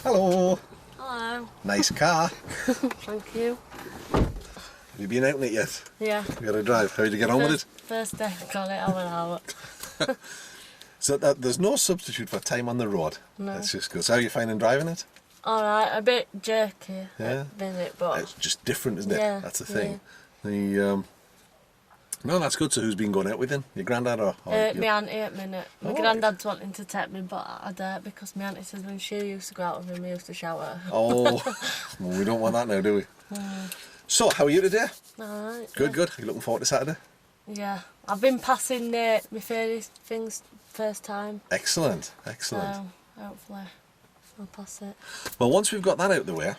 Hello. Hello. Nice car. Thank you. Have you been out in it yet? Yeah. You got to drive. How did you get on with it? First day I got it, I went out. So there's no substitute for time on the road. No. That's just good. So how are you finding driving it? Alright, a bit jerky Yeah. at minute, but It's just different, isn't it? Yeah, That's the thing. No, that's good. So who's been going out with him? Your granddad or my auntie at minute. My Oh, granddad's wanting to take me, but I don't because my auntie says when she used to go out with him, he used to shout at her. Oh, well, we don't want that now, do we? So, how are you today? Alright. Good, good. Are you looking forward to Saturday? Yeah. I've been passing my fairy things first time. Excellent, excellent. So hopefully I'll pass it. Well, once we've got that out of the way,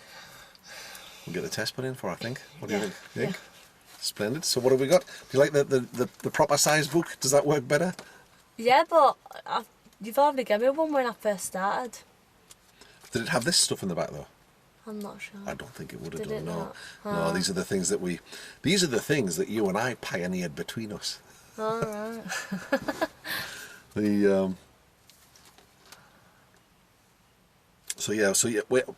we'll get the test put in for, I think. What do you think? Yeah. Splendid. So what have we got? Do you like the proper size book? Does that work better? Yeah, but you've already given me one when I first started. Did it have this stuff in the back though? I'm not sure. I don't think it would have Did done. it No, not? no. These are the things that you and I pioneered between us. Alright.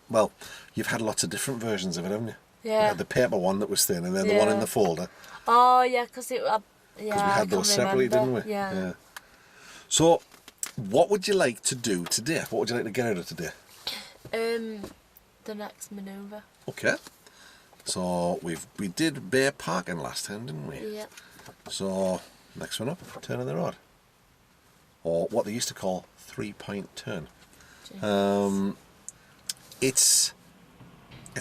Well, you've had lots of different versions of it, haven't you? Yeah. You had the paper one that was thin, and then the one in the folder. Oh yeah, because We had those separately, didn't we? Yeah. So, what would you like to do today? What would you like to get out of today? The next manoeuvre. Okay. So we did Bay Parking last time, didn't we? Yeah. So next one up, turn of the road, or what they used to call 3-point turn. It's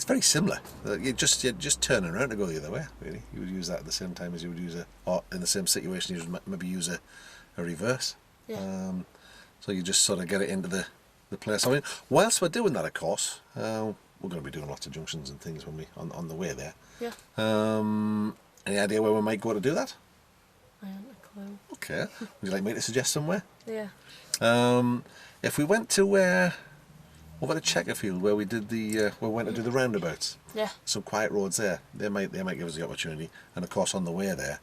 very similar. You're just turning around to go the other way. Really, you would use that at the same time as you would use or in the same situation you would maybe use a reverse. Yeah. So you just sort of get it into the place. I mean, whilst we're doing that, of course, we're going to be doing lots of junctions and things when we on the way there. Yeah. Any idea where we might go to do that? I haven't a clue. Okay. Would you like me to suggest somewhere? Yeah. If we went to over to Chequerfield where we did where we went to do the roundabouts. Yeah. Some quiet roads there. They might give us the opportunity. And of course on the way there,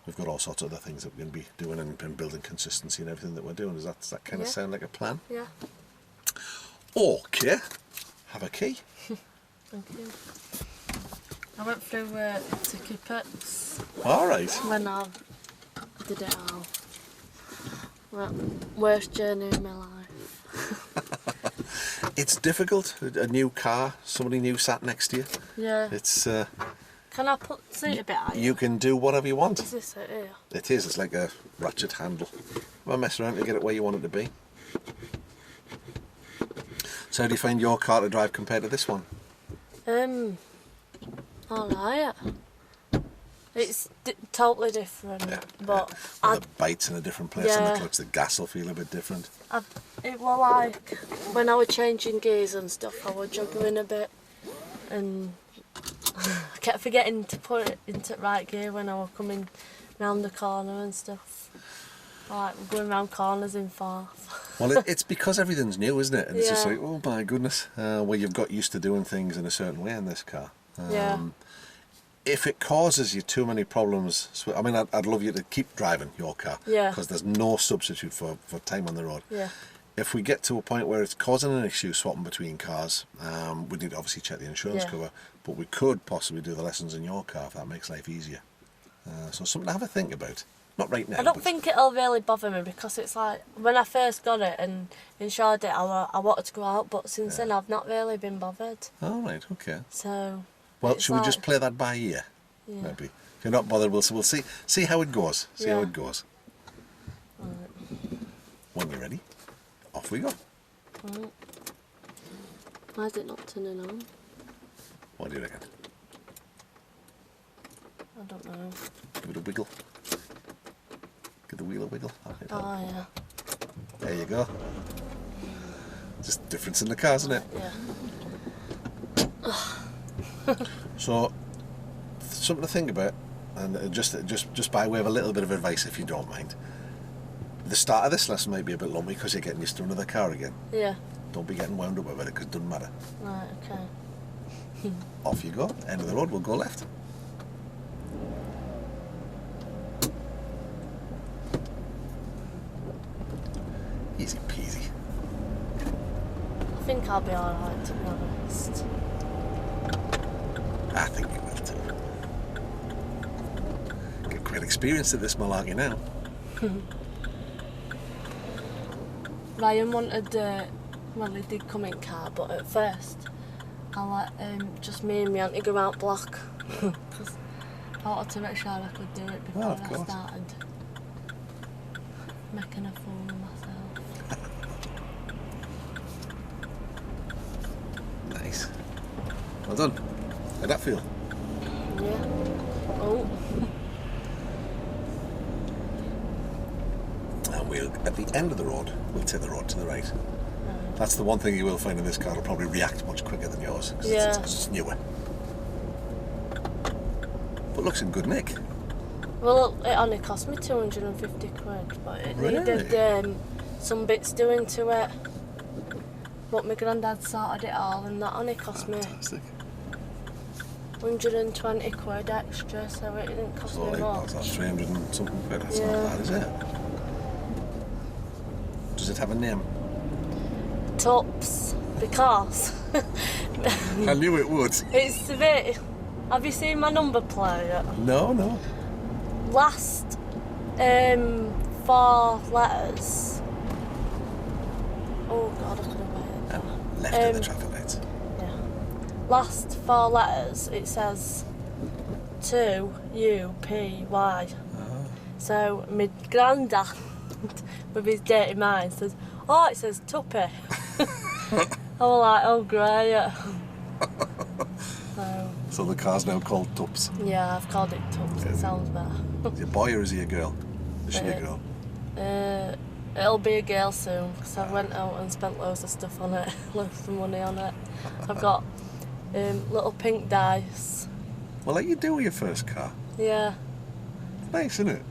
we've got all sorts of other things that we're going to be doing and building consistency and everything that we're doing. Does that kind of sound like a plan? Yeah. Okay. Have a key. Thank you. I went through tickets All right. when I did it all. Well, worst journey in my life. It's difficult. A new car, somebody new sat next to you. Yeah. It's. Can I put the seat a bit higher? You can do whatever you want. Is this it here? It is. It's like a ratchet handle. Well, mess around to get it where you want it to be. So how do you find your car to drive compared to this one? Alright. It's totally different, but And the bite's in a different place on the Yeah. clutch. The gas will feel a bit different. it was like when I was changing gears and stuff, I was juggling a bit, and I kept forgetting to put it into right gear when I was coming round the corner and stuff. Like going round corners in fourth. Well, it's because everything's new, isn't it? And it's just Yeah. like, oh my goodness. Well, you've got used to doing things in a certain way in this car. Yeah. If it causes you too many problems, I mean, I'd love you to keep driving your car. Yeah. Because there's no substitute for time on the road. Yeah. If we get to a point where it's causing an issue swapping between cars, we need to obviously check the insurance Yeah. cover, but we could possibly do the lessons in your car if that makes life easier. So something to have a think about. Not right now. I don't but think it'll really bother me because it's like when I first got it and insured it, I wanted to go out, but since then I've not really been bothered. All right, okay. So. Well, it's should we just like- play that by ear? Yeah. Maybe. If you're not bothered, we'll see how it goes. See how Yeah. it goes. Alright. When you're ready, off we go. Right. Why is it not turning on? What do you reckon? I don't know. Give it a wiggle. Give the wheel a wiggle. Oh yeah. There you go. Just difference in the cars, isn't it? Yeah. So, something to think about, and just by way of a little bit of advice, if you don't mind. The start of this lesson might be a bit lumpy because you're getting used to another car again. Yeah. Don't be getting wound up about it because it doesn't matter. Right. Okay. Off you go. End of the road. We'll go left. Easy peasy. think I'll be alright, to be honest. I think you will too. Get quite experienced at this malarkey now. Ryan wanted, well, he did come in car, but at first I let just me and my auntie go out black. Because I wanted to make sure I could do it before I started making a fool of myself. Nice. Well done. How'd that feel? Yeah. Oh. And we'll, at the end of the road, we'll take the road to the right. That's the one thing you will find in this car. It'll probably react much quicker than yours. Cause yeah. it's newer. But looks in good nick. Well, it only cost me 250 quid, but it Really? needed some bits doing to it. But my granddad sorted it all, and that only cost Fantastic. me 120 quid extra, so it didn't cost me much. That's 300 and something quid. That's Yeah. not bad, is it? Does it have a name? Tups, because I knew it would. it's a bit. Have you seen my number plate? No. Last 4 letters. Oh God, I could have waited. Left at the traffic lights. Yeah. Last 4 letters, it says 2UPY. Oh. So my granddad, with his dirty mind, says, "Oh, it says Tuppy." I was like, "Oh great." So the car's now called Tups. Yeah, I've called it Tups. It sounds better. Is he a boy or is he a girl? Is she a girl? It'll be a girl soon because I went out and spent loads of stuff on it, loads of money on it. I've got little pink dice. Well, like you do with your first car. Yeah. Nice, isn't it?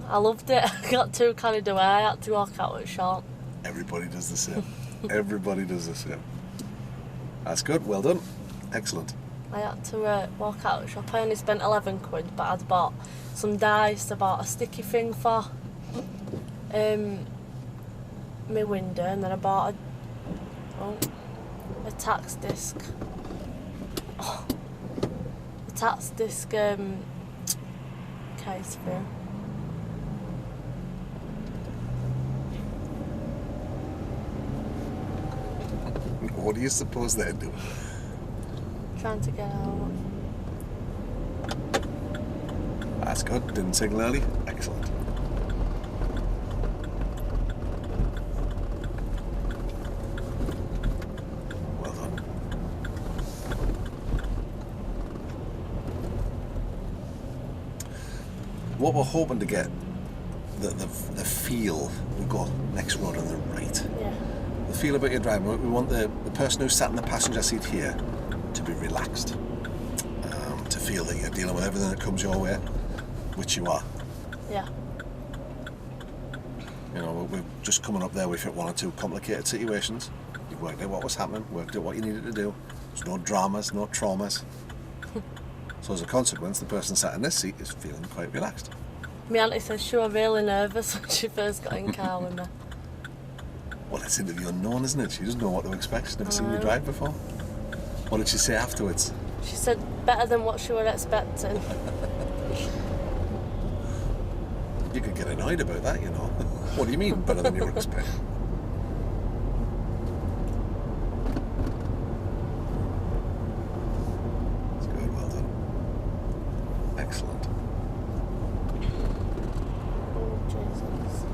I loved it. I got too carried away. I had to walk out with short. Everybody does the same. Everybody does the same. That's good. Well done. Excellent. I had to walk out of the shop. I only spent 11 quid, but I'd bought some dice. I bought a sticky thing for my window, and then I bought a tax disc. Oh, a tax disc case thing. What do you suppose they're doing? Trying to get out. That's good. Didn't signal early. Excellent. Well done. What we're hoping to get, the feel, we've got next road on the right. Yeah. The feel about your driving. We want the person who's sat in the passenger seat here to be relaxed, to feel that you're dealing with everything that comes your way, which you are. Yeah. You know, we're just coming up there. We've hit 1 or 2 complicated situations. You've worked out what was happening, worked out what you needed to do. There's no dramas, no traumas. So as a consequence, the person sat in this seat is feeling quite relaxed. My auntie says she was really nervous when she first got in the car with me. Well, it's into the unknown, isn't it? She doesn't know what to expect. She's never seen you drive before. What did she say afterwards? She said better than what she was expecting. You could get annoyed about that, you know. What do you mean, better than you were expecting? That's good, well done. Excellent. Oh, Jesus.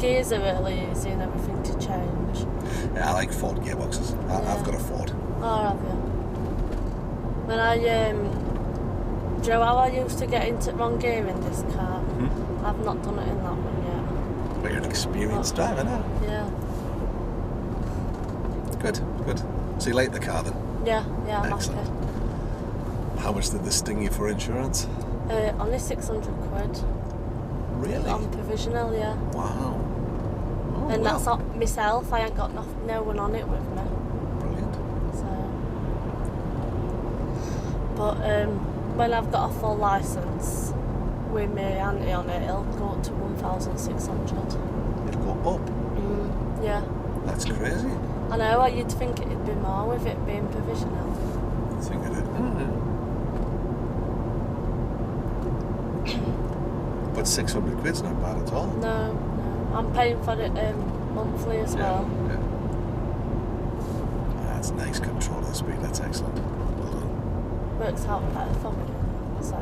Gears are really easy and everything to change. Yeah, I like Ford gearboxes. I've got a Ford. Oh, have you? When I, do you know how I used to get into wrong gear in this car? Mm-hmm. I've not done it in that one But you're an experienced driver now. yet. Yeah. Good, good. So you like the car then? Yeah, I'm Excellent. happy. How much did this sting you for insurance? Only 600 quid. Really? On provisional, yeah. Wow. Oh, And wow. that's not myself, I ain't got no one on it with me. Brilliant. So. But when I've got a full licence, with my auntie on it, it'll go up to 1,600. It'll go up. Yeah. That's crazy. I know, you'd think it'd be more with it being provisional. Think of it. But 600 quid's not bad at all. No. I'm paying for it monthly as well. Yeah. That's nice control of the speed. That's excellent. Well done. Works out better for me. So.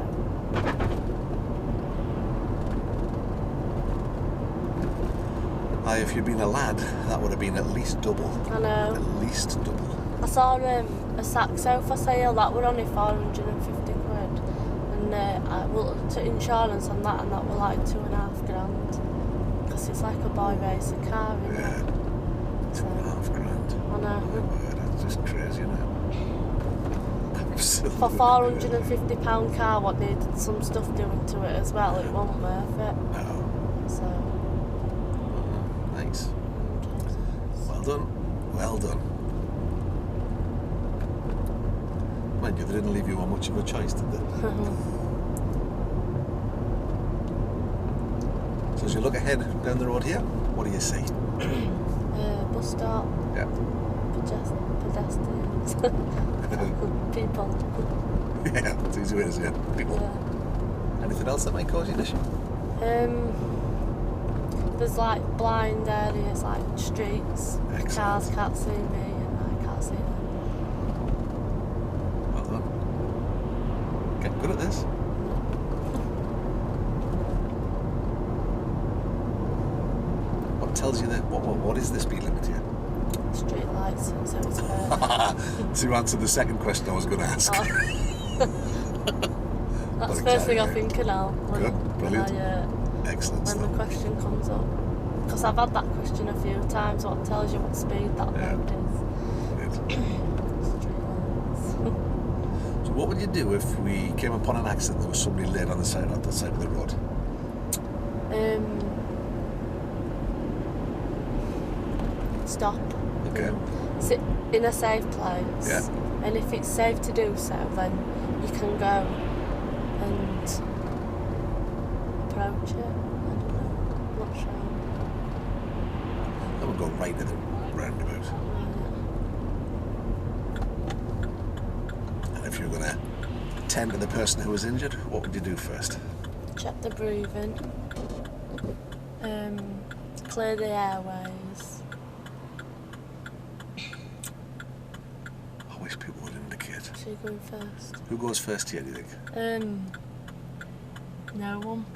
If you'd been a lad, that would have been at least double. I know. At least double. I saw a saxo for sale, that were only 450 quid. And I looked at insurance on that, and that were like $2,500. Because it's like a boy racing car, isn't it? Yeah. $2,500. I know. That's just crazy, isn't it? Absolutely. For £450 car, what needed some stuff doing to it as well, it wasn't worth it. No. So. Nice. Well done. Well done. Mind you, they didn't leave you on much of a choice, did they? So as you look ahead down the road here, what do you see? Bus stop. Yeah. Pedestrians. People. Yeah, it's easy way to say it. People. Yeah. Anything else that might cause you an issue? There's like blind areas, like streets. Excellent. Cars can't see me and I can't see them. Well done. Get good at this. What tells you that? What is the speed limit here? Street lights, so it's fair. To answer the second question I was going to ask. Oh. That's the first thing I think of now. Good, brilliant. Excellent When stuff. the question comes up. Because I've had that question a few times, what tells you what speed that road is. Street lights. So what would you do if we came upon an accident, there was somebody laid on the side of the road? Stop. Okay. Sit in a safe place. Yeah. And if it's safe to do so, then you can go and approach it. I don't know. I'm not sure. I would go right to the roundabout. And if you're going to tend to the person who was injured, what would you do first? Check the breathing. Clear the airways. I wish people would indicate. So you're going first. Who goes first here, do you think? No one.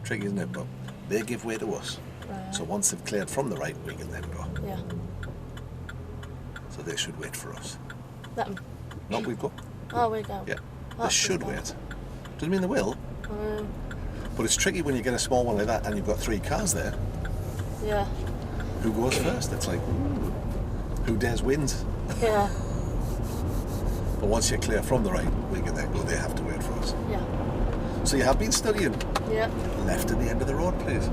Tricky, isn't it? But they give way to us. Right. So once they've cleared from the right, we can then go. Yeah. So they should wait for us. Them. Not we go. Oh, we go. Yeah. They That's should good. wait. Doesn't mean they will. But it's tricky when you get a small one like that and you've got 3 cars there. Yeah. Who goes first? It's like, ooh, who dares wins? Yeah. But once you're clear from the right, we can then go. They have to wait for us. Yeah. So you have been studying. Yeah. Left at the end of the road, please.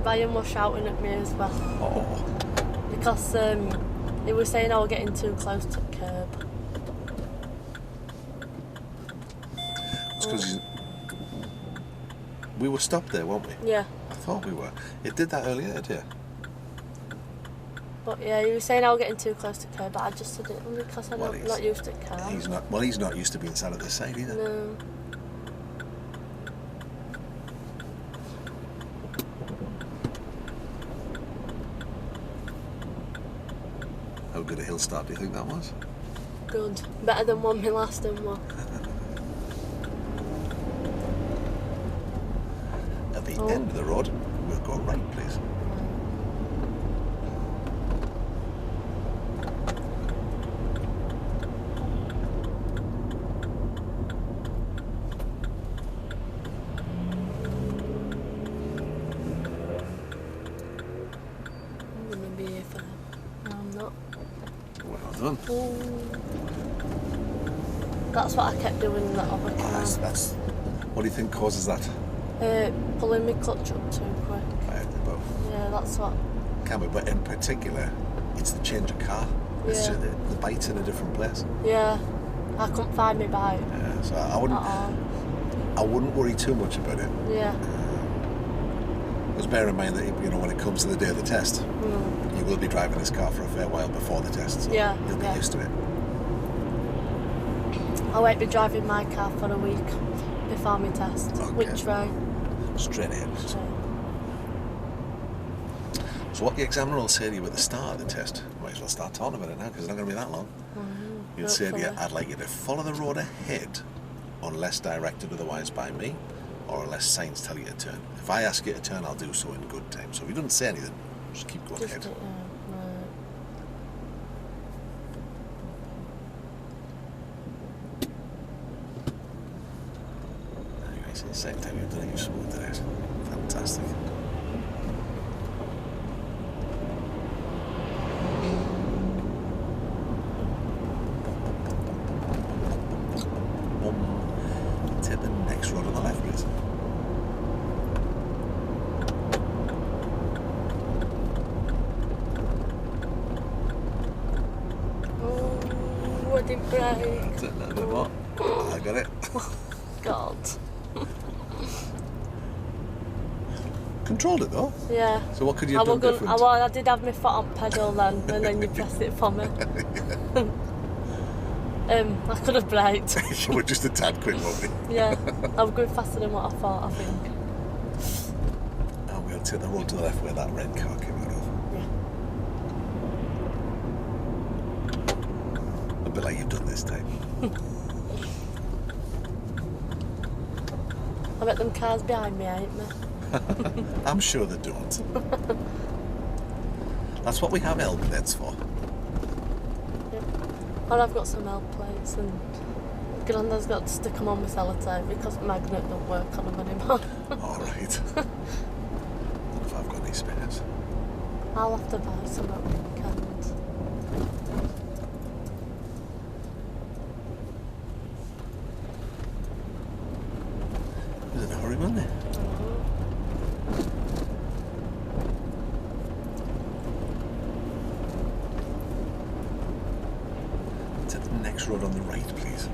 Ryan was shouting at me as well. Oh. Because he was saying I was getting too close to the curb. It's because we were stopped there, weren't we? Yeah. I thought we were. It did that earlier, did it? But yeah, he was saying I was getting too close to the curb, but I just did it because I'm not used to cars. He's not used to being sat at this side either. No. How good a hill start do you think that was? Good. Better than one my last one. At the end of the road, we'll go right, please. I'm going to be here for him. No, I'm not. Well done. Ooh. That's what I kept doing in that other car. That's. What do you think causes that? Pulling my clutch up too quick. They both. Yeah, that's what. Can be, but in particular, it's the change of car. It's Yeah. the bite's in a different place. Yeah. I couldn't find my bike Yeah, so at all. I wouldn't worry too much about it. Yeah. Because bear in mind that, you know, when it comes to the day of the test, you will be driving this car for a fair while before the test, so Yeah, you'll be yeah. used to it. I won't be driving my car for a week before my test. Okay. Which way? Straight ahead. So what the examiner will say to you at the start of the test, might as well start talking about it now because it's not going to be that long. He'll say to you, I'd like you to follow the road ahead unless directed otherwise by me or unless signs tell you to turn. If I ask you to turn, I'll do so in good time. So if he doesn't say anything, just keep going ahead. Right. Anyway, so the second time you've done it, you've smoothed it out. Fantastic. Take the next road on the left, please. Oh, I didn't brake. Take that a bit more. I got it. God. Controlled it though. Yeah. So what could you have done different? I did have my foot on pedal then, and then you press it for me. I could have braked. You were just a tad quick, weren't we? Yeah, I was going faster than what I thought, I think. And we'll take the road to the left where that red car came out of. Yeah. A bit like you've done this time. I bet them cars behind me ain't me. I'm sure they don't. That's what we have L plates for. Yep. Well, I've got some L plates and Granddad's got to stick them on with sellotape because magnet don't work on them anymore. Alright. I don't know if I've got any spares. I'll have to buy some at weekend. He was in a hurry, wasn't he? Take the next road on the right, please.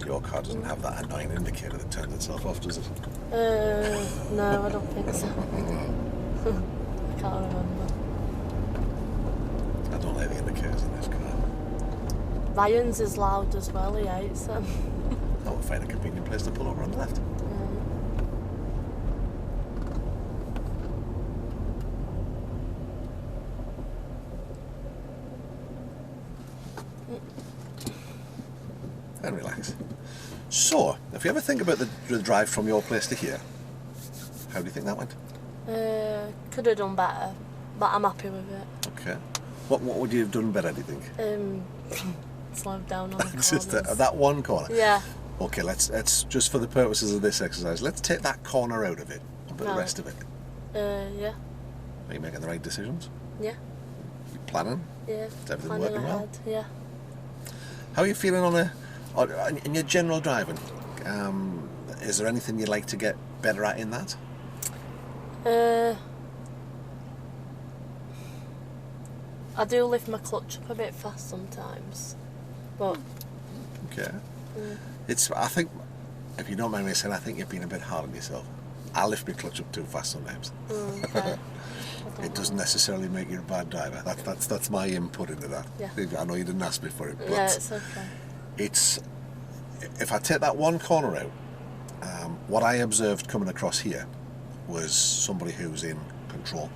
Your car doesn't have that annoying indicator that turns itself off, does it? No, I don't think so. I can't remember. I don't like the indicators in this car. Ryan's is loud as well, he hates them. I will find a convenient place to pull over on the left. And relax. So, if you ever think about the drive from your place to here, how do you think that went? Could have done better, but I'm happy with it. Okay. What would you have done better, do you think? Slowed down on the corners. Just that one corner? Yeah. Okay, let's just for the purposes of this exercise, let's take that corner out of it. What about the rest of it? Yeah. Are you making the right decisions? Yeah. You planning? Yeah. Is everything Planning working well? ahead, yeah. How are you feeling in your general driving? Is there anything you'd like to get better at in that? I do lift my clutch up a bit fast sometimes, but Okay. I think, if you don't mind me saying, I think you've been a bit hard on yourself. I lift my clutch up too fast sometimes. okay. It doesn't necessarily make you a bad driver. That's my input into that. Yeah. I know you didn't ask me for it, but Yeah, it's okay. it's, if I take that one corner out, what I observed coming across here was somebody who's in control,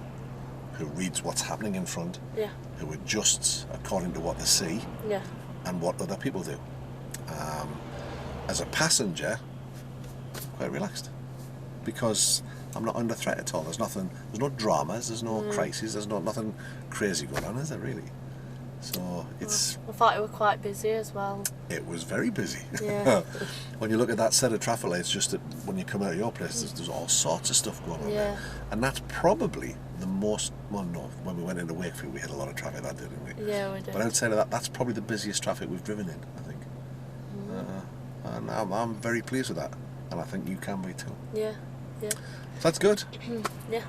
who reads what's happening in front, Yeah. who adjusts according to what they see Yeah. and what other people do. As a passenger, I'm quite relaxed because I'm not under threat at all. There's no dramas, there's no crises, there's nothing crazy going on, is there really? So it's... I thought you were quite busy as well. It was very busy. Yeah. When you look at that set of traffic lights, just that when you come out of your place, there's all sorts of stuff going on there. And that's probably the most... Well, no, when we went into Wakefield, we had a lot of traffic that day, didn't we? Yeah, we did. But outside of that, that's probably the busiest traffic we've driven in, I think. And I'm very pleased with that. And I think you can be too. Yeah, Yeah. That's good. Yeah.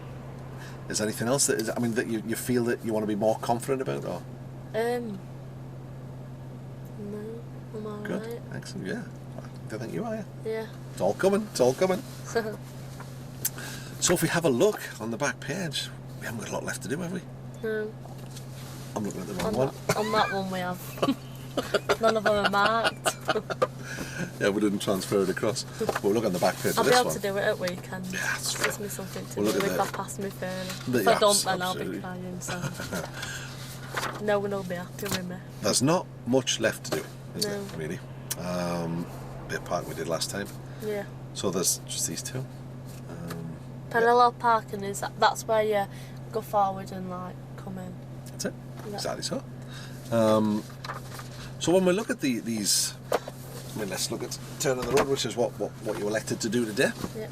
Is there anything else that is? I mean, that you feel that you want to be more confident about, or? No, I'm alright. Good. Excellent. Yeah. I think you are. Yeah. Yeah. It's all coming. It's all coming. So if we have a look on the back page, we haven't got a lot left to do, have we? No. I'm looking at the wrong one. On that one we have. None of them are marked. Yeah, we didn't transfer it across. We'll look on the back page I'll of be this able one. to do it at weekend. Yeah, that's Gives right. me something to We'll do look at if that. I pass my fairly. But If I yeah, don't, then I'll be absolutely. crying. So no one will be happy with me. There's not much left to do, is No. there, really? Bit park we did last time. Yeah. So there's just these two. Parallel parking that's where you go forward and like come in. That's it. Yeah. Exactly so. So when we look at these, I mean, let's look at turn of the road, which is what you elected to do today. Yeah.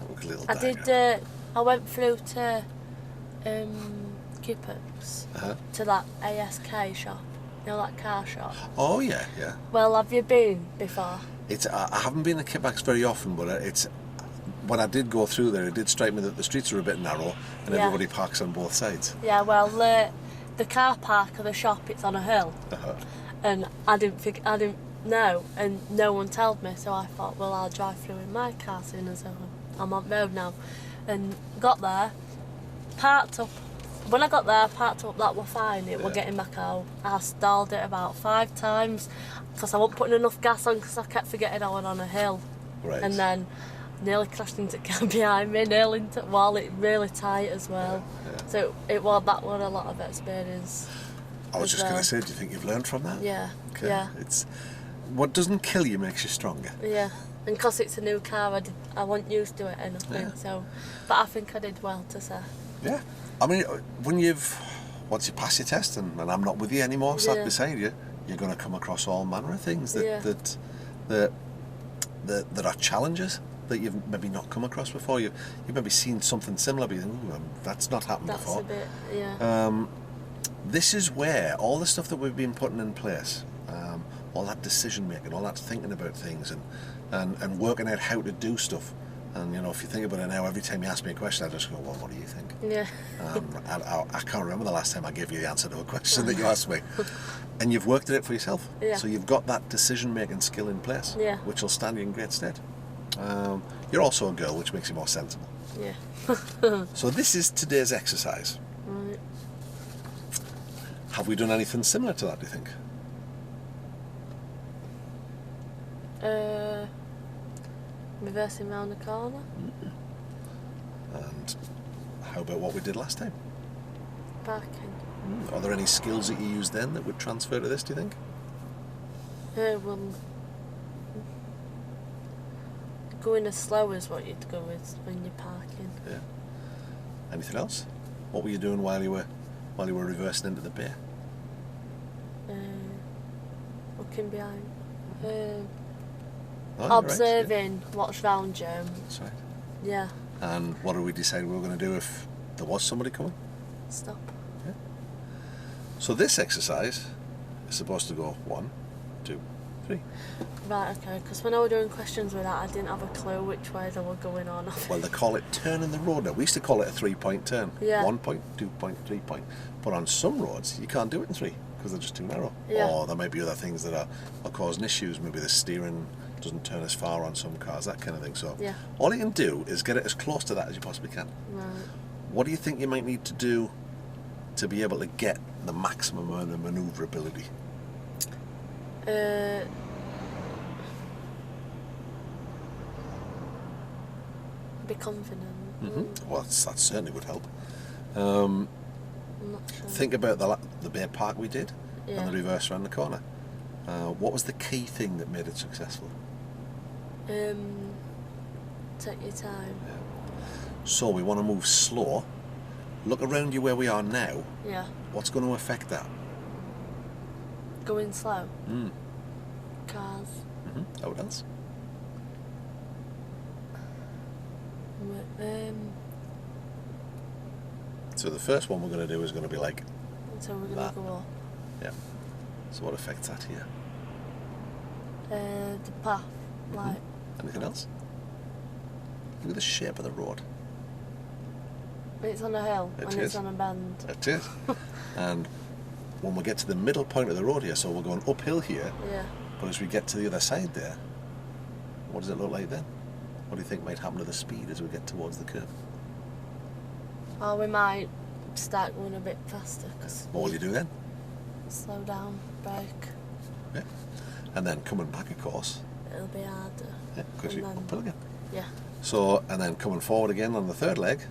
Look a little I diagram. did. I went through to pupils to that ASK shop. You know, that car shop. Oh yeah, yeah. Well, have you been before? It's I haven't been to Kitbacks very often, but it's when I did go through there, it did strike me that the streets are a bit narrow and Yeah. everybody parks on both sides. Yeah. Well, the car park of the shop, it's on a hill, and I didn't know, and no one told me, so I thought, well, I'll drive through in my car soon as I'm on road now, and got there, parked up. When I got there, parked up, that were fine. It were Yeah. getting back out. I stalled it about 5 times because I wasn't putting enough gas on because I kept forgetting I was on a hill. Right. And then nearly crashed into the car behind me, nearly into the wall. It really tight as well. Yeah, yeah. So that was a lot of experience. I was as just going well. to say, do you think you've learned from that? Yeah, Okay. yeah, It's what doesn't kill you makes you stronger. yeah. And because it's a new car, I wasn't used to it or nothing. Yeah. So, but I think I did well to say. Yeah. I mean, once you pass your test and I'm not with you anymore, sat Yeah. beside you, you're going to come across all manner of things that Yeah. that are challenges that you've maybe not come across before. You've maybe seen something similar, but you think, ooh, that's not happened That's before. a bit, yeah. This is where all the stuff that we've been putting in place, all that decision making, all that thinking about things, and working out how to do stuff. And you know, if you think about it now, every time you ask me a question, I just go, "Well, what do you think?" Yeah. I can't remember the last time I gave you the answer to a question that you asked me. And you've worked at it for yourself, Yeah. so you've got that decision making skill in place, Yeah. which will stand you in great stead. You're also a girl, which makes you more sensible. Yeah. So this is today's exercise. Right. Have we done anything similar to that, do you think? Reversing round the corner. And how about what we did last time? Parking. Are there any skills that you used then that would transfer to this, do you think? Well, going as slow as what you'd go with when you're parking. Yeah. Anything else? What were you doing while you were reversing into the bay? Looking behind. Oh, you're right, Observing what's round you. yeah. That's right. Yeah. And what did we decide we were going to do if there was somebody coming? Stop. So this exercise is supposed to go 1, 2, 3. Right, okay, because when I was doing questions with that, I didn't have a clue which way they were going on. Well, they call it turning the road now. We used to call it a 3-point turn. Yeah. 1 point, 2 point, 3 point. But on some roads, you can't do it in 3 because they're just too narrow. Yeah. Or there might be other things that are causing issues. Maybe the steering doesn't turn as far on some cars, that kind of thing. So Yeah. all you can do is get it as close to that as you possibly can. Right. What do you think you might need to do to be able to get the maximum amount of manoeuvrability? Be confident. Well, that certainly would help. I'm not sure. Think about the bay park we did Yeah. and the reverse around the corner. What was the key thing that made it successful? Take your time. So we want to move slow. Look around you where we are now. Yeah. What's going to affect that? Going slow. Mm. Cars. How else? So the first one we're going to do is going to be like So we're that. gonna go up. Yeah. So what affects that here? The path. Like Anything else? Look at the shape of the road. It's on a hill It and is. it's on a bend. It is. And when we get to the middle point of the road here, so we're going uphill here, Yeah. but as we get to the other side there, what does it look like then? What do you think might happen to the speed as we get towards the curve? Or we might start going a bit faster because What will you do then? slow down, brake. Yeah. And then coming back, of course, It'll be harder. yeah, because you're And then- uphill again. Yeah. So, and then coming forward again on the third leg,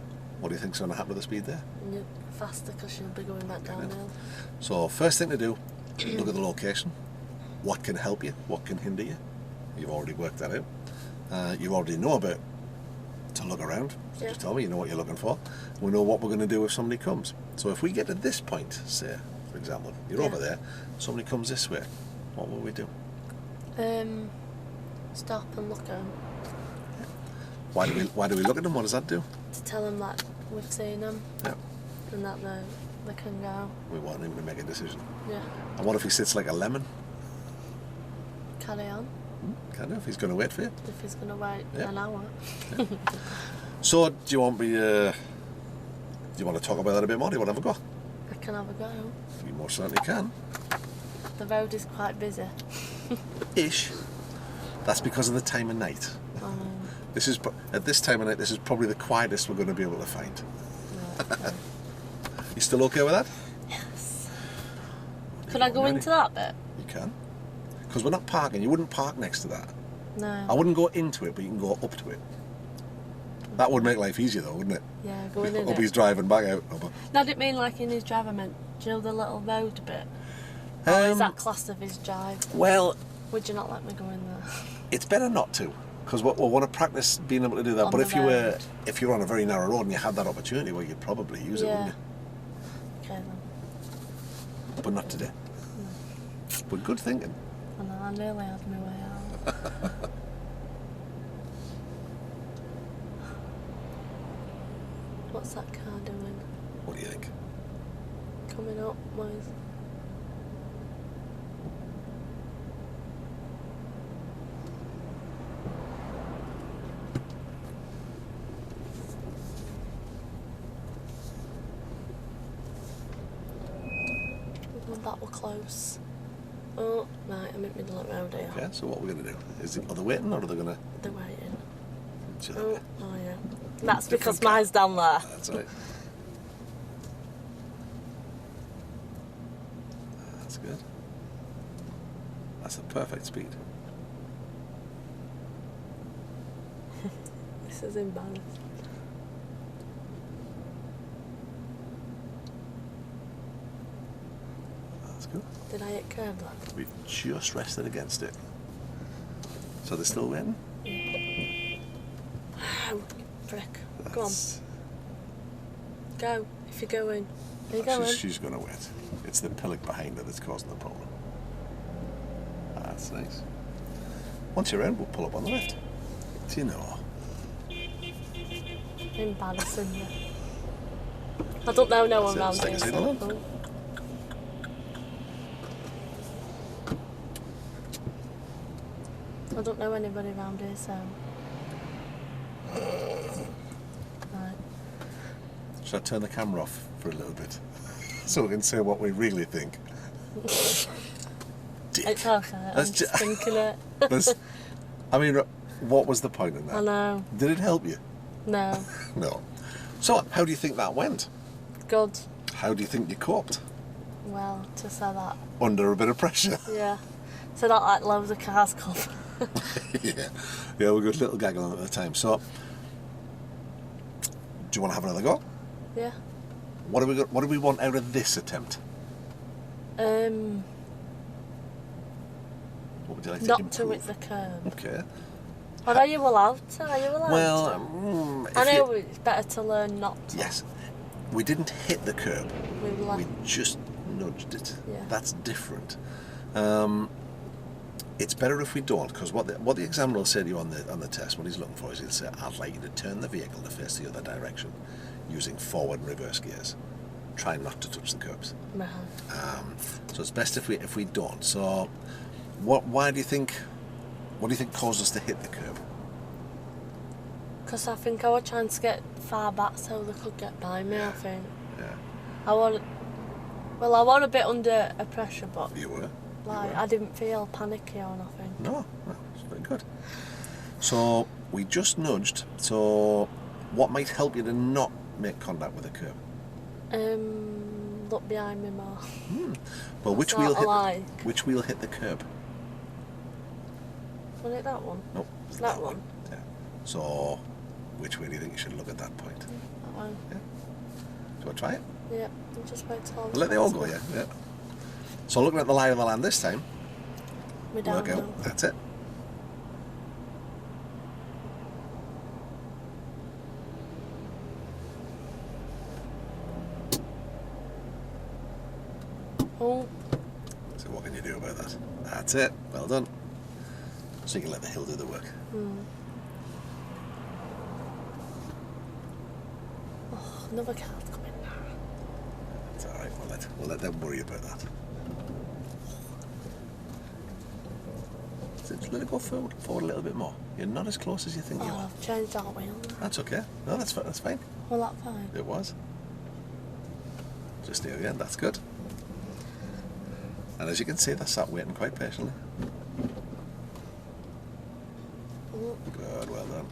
what do you think's going to happen to the speed there? And you're faster because you'll be going back downhill. So first thing to do, look at the location. What can help you? What can hinder you? You've already worked that out. You already know about to look around. So Yeah. just tell me, you know what you're looking for. We know what we're going to do if somebody comes. So if we get to this point, say, for example, you're Yeah. over there, somebody comes this way, what will we do? Stop and look at them Why do we look at them? What does that do? to tell them that we've seen them Yeah. and that they can go. We want him to make a decision. Yeah. And what if he sits like a lemon? Carry on Kind of, if he's going to wait for you. if he's going to wait Yeah. an hour. So do you want me? Do you want to talk about that a bit more? Do you want to have a go? I can have a go. You most certainly can. The road is quite busy. Ish. That's because of the time of night. This is at this time of night. This is probably the quietest we're going to be able to find. Right, okay. You still okay with that? Yes. Could I go Ready? into that bit? You can. Because we're not parking. You wouldn't park next to that. No. I wouldn't go into it, but you can go up to it. That would make life easier, though, wouldn't it? Yeah, going in Hope it. he's driving back out. No, I didn't mean like in his driver meant, do you know the little road bit? Or is that classed of his drive? Well, Would you not let me go in there? it's better not to, because we'll want to practice being able to do that. On But the if you were on a very narrow road and you had that opportunity, well, you'd probably use it, Yeah. wouldn't Okay then. you? But not today. But good thinking. I know, I nearly had my way out. What's that car doing? What do you think? Coming up, where's... That were close. Oh, right, I'm in the middle of road here. Okay, so what we're going to do? Are they waiting, or are they going to... They're waiting. Oh. Oh yeah. That's Different because car. mine's down there. That's right. That's good. That's a perfect speed. This is embarrassing. That's good. Did I hit curb that? We've just rested against it. So they're still waiting? Oh, frick. Go on. That's- Go. If you're going. Are you going? She's going to wait. It's the pillock behind her that's causing the problem. That's nice. Once you're in, we'll pull up on the left. Do you know? Embarrassing you. I don't know no one Stick- around stick here. a signal So. on. I don't know anybody around here, so. Right. Should I turn the camera off for a little bit? So we can say what we really think. Dick. It's okay. I'm That's just ju- thinking it. I mean, what was the point in that? I know. Did it help you? No. No. So, how do you think that went? Good. How do you think you coped? Well, to say that. Under a bit of pressure. Yeah. So that like loads of cars come. Yeah, we got a little gaggle on at the time. So, do you want to have another go? Yeah. What do we want out of this attempt? What would you like to Not improve? to hit the curb. Okay. Or are you allowed to? Are you allowed Well, to? if I know you- it's better to learn not to. Yes, we didn't hit the curb. We were We like, just nudged it. Yeah. That's different. It's better if we don't, because what the examiner will say to you on the test, what he's looking for is he'll say, I'd like you to turn the vehicle to face the other direction using forward and reverse gears. Try not to touch the curbs. no. So it's best if we don't. So what do you think caused us to hit the curb? Because I think I was trying to get far back so they could get by me, I think. Yeah. I was a bit under a pressure, but You were. like I didn't feel panicky or nothing. No, it's very good. So we just nudged. So what might help you to not make contact with the curb? Look behind me more. Well, which Sort wheel of like. which wheel hit the curb? Was it that one? Nope, That one. Yeah. So which way do you think you should look at that point? That one. Yeah. Do you want to try it? Yeah. I'm just wait till We'll let they all go, yeah. So looking at the lie of the land this time. We're down Work now. out. That's it. Oh, So what can you do about that? That's it. Well done. So you can let the hill do the work. oh, another card coming now. It's all right. We'll let them worry about that. So just let it go forward a little bit more. You're not as close as you think you Oh, are. I've changed our wheel now. That's okay. No, that's fine. Well, that's fine. It was. Just near the end. That's good. And as you can see, they're sat waiting quite patiently. Good, well done.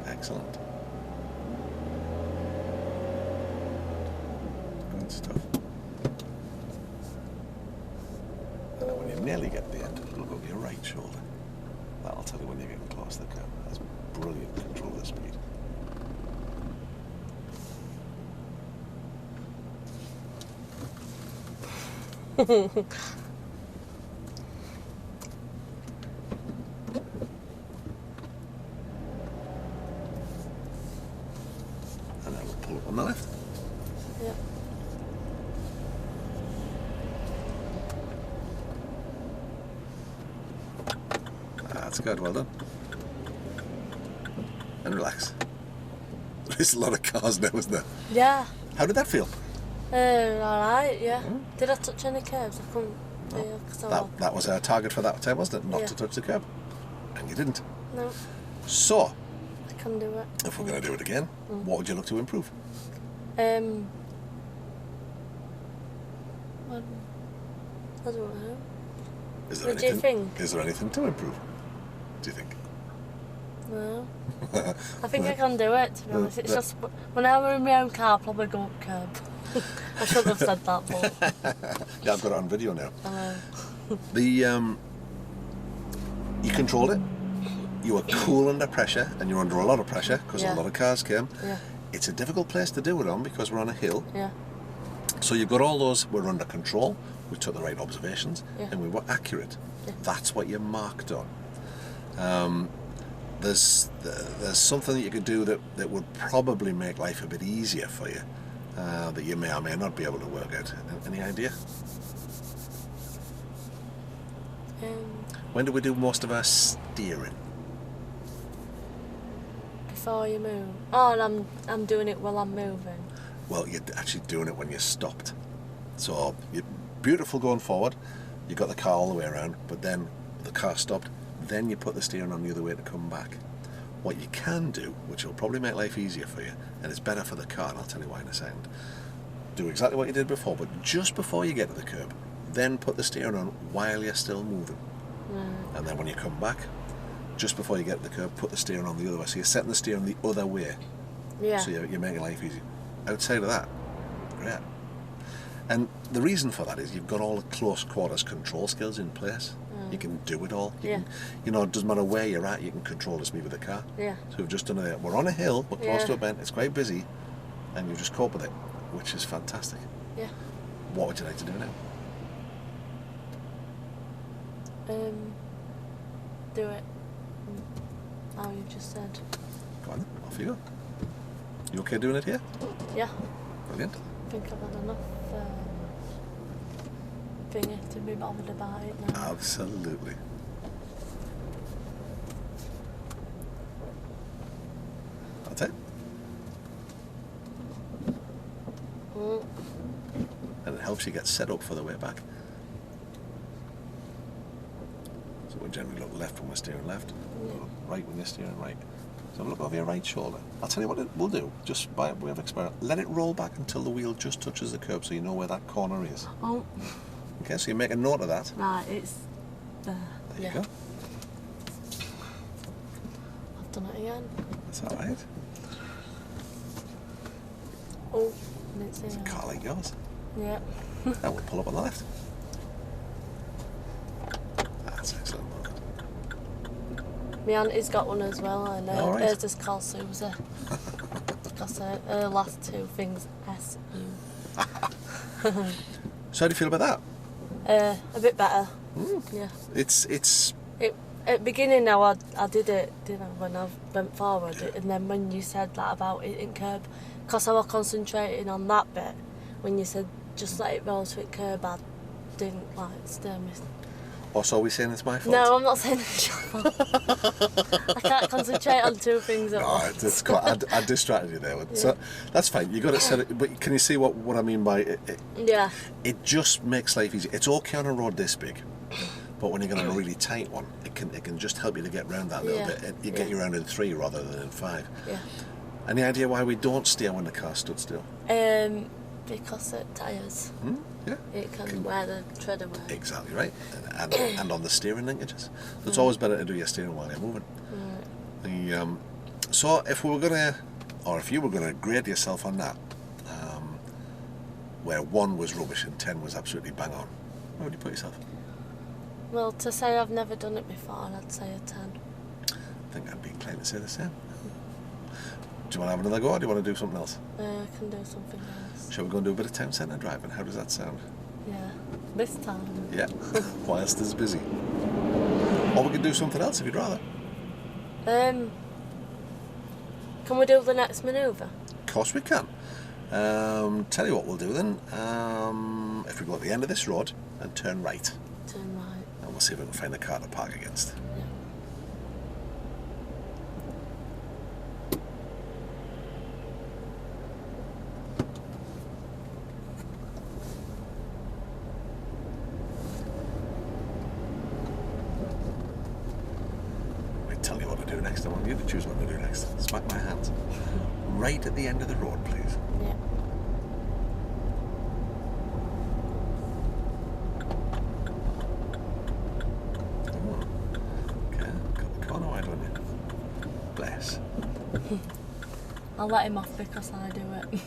Excellent. Good stuff. And then when you nearly get to the end, look over your right shoulder. That'll tell you when you're getting close to the curve. That's brilliant control of the speed. And then we'll pull up on the left. Yeah. That's good, well done. And relax. There's a lot of cars now, isn't there? Yeah. How did that feel? Alright, yeah. Did I touch any curves? I couldn't. Yeah, 'cause I was- That was our target for that time, wasn't it? Not Yeah. to touch the curb. And you didn't. No, So, I can do it. if we're going to do it again, what would you look to improve? I don't know. Is there What do you think? Is there anything to improve? Do you think? No. I think I can do it, to be honest. It's just when I were in my own car, I'll probably go up curb. I shouldn't have said that, but Yeah, I've got it on video now. I know. You controlled it. You were cool under pressure, and you're under a lot of pressure because a Yeah. lot of cars came. Yeah, It's a difficult place to do it on because we're on a hill. yeah, So you've got all those, we're under control, we took the right observations, Yeah. and we were accurate. Yeah. That's what you're marked on. There's something that you could do that would probably make life a bit easier for you, that you may or may not be able to work out. Any idea? When do we do most of our steering? before you move. Oh, and I'm doing it while I'm moving. Well, you're actually doing it when you're stopped. So you're beautiful going forward, you got the car all the way around, but then the car stopped, then you put the steering on the other way to come back. What you can do, which will probably make life easier for you, and it's better for the car, and I'll tell you why in a second, do exactly what you did before, but just before you get to the curb, then put the steering on while you're still moving. And then when you come back, just before you get to the curb, put the steering on the other way. So you're setting the steering the other way. Yeah. So you're making life easy. Outside of that, great. And the reason for that is you've got all the close quarters control skills in place. You can do it all. You can, it doesn't matter where you're at, you can control the speed of the car. Yeah. So we've just done it. We're on a hill, we're close Yeah. to a bend, it's quite busy, and you just cope with it, which is fantastic. Yeah. What would you like to do now? Do it. How you just said. Go on then, off you go. You okay doing it here? Yeah. Brilliant. I think I've had enough thingy to be bothered about it now. Absolutely. That's it. And it helps you get set up for the way back. So We generally look left when we're steering left, Yeah. look right when you're steering right. So look over your right shoulder. I'll tell you what we'll do, just by way of experiment. Let it roll back until the wheel just touches the curb so you know where that corner is. Oh, Okay, so you make a note of that. right, it's there. There Yeah. you go. I've done it again. That's alright. Oh, and it's It's a here. car like yours. Yeah. Now we'll pull up on the left. That's excellent. My auntie's got one as well, and All right. hers is called Susie. Because her last two things S-U. So how do you feel about that? A bit better. Mm. Yeah. It's At the beginning now I did it, didn't I, when I went forward, and then when you said that about hitting curb, because I was concentrating on that bit, when you said just let it roll to it curb, I didn't like steer me. or so are we saying it's my fault? No, I'm not saying it's your fault. I can't concentrate on two things at No, once. it's quite, I distracted you there. So that's fine. You got it set. But can you see what I mean by it? Yeah. It just makes life easy. It's okay on a road this big, but when you're going on a really tight one, it can just help you to get round that little bit. You get you around in 3 rather than in 5. Yeah. Any idea why we don't steer when the car stood still? Because it tyres. Yeah. It can wear the tread away. Exactly right. And on the steering linkages. So it's always better to do your steering while you're moving. So if we were gonna, or if you were gonna grade yourself on that, where 1 was rubbish and 10 was absolutely bang on, where would you put yourself? Well, to say I've never done it before, I'd say a 10. I think I'd be inclined to say the same. Do you want to have another go, or do you want to do something else? I can do something else. Shall we go and do a bit of town centre driving? How does that sound? Yeah. This time. Yeah, whilst it's busy. Or we could do something else if you'd rather. Can we do the next manoeuvre? Of course we can. Tell you what we'll do then. If we go at the end of this road and turn right, Turn right. and we'll see if we can find a car to park against. Yeah. I'll tell you what to do next. I want you to choose what to do next. Smack my hands. Right at the end of the road, please. Yeah. Okay, got the corner wide on you. Bless. I'll let him off because I do it.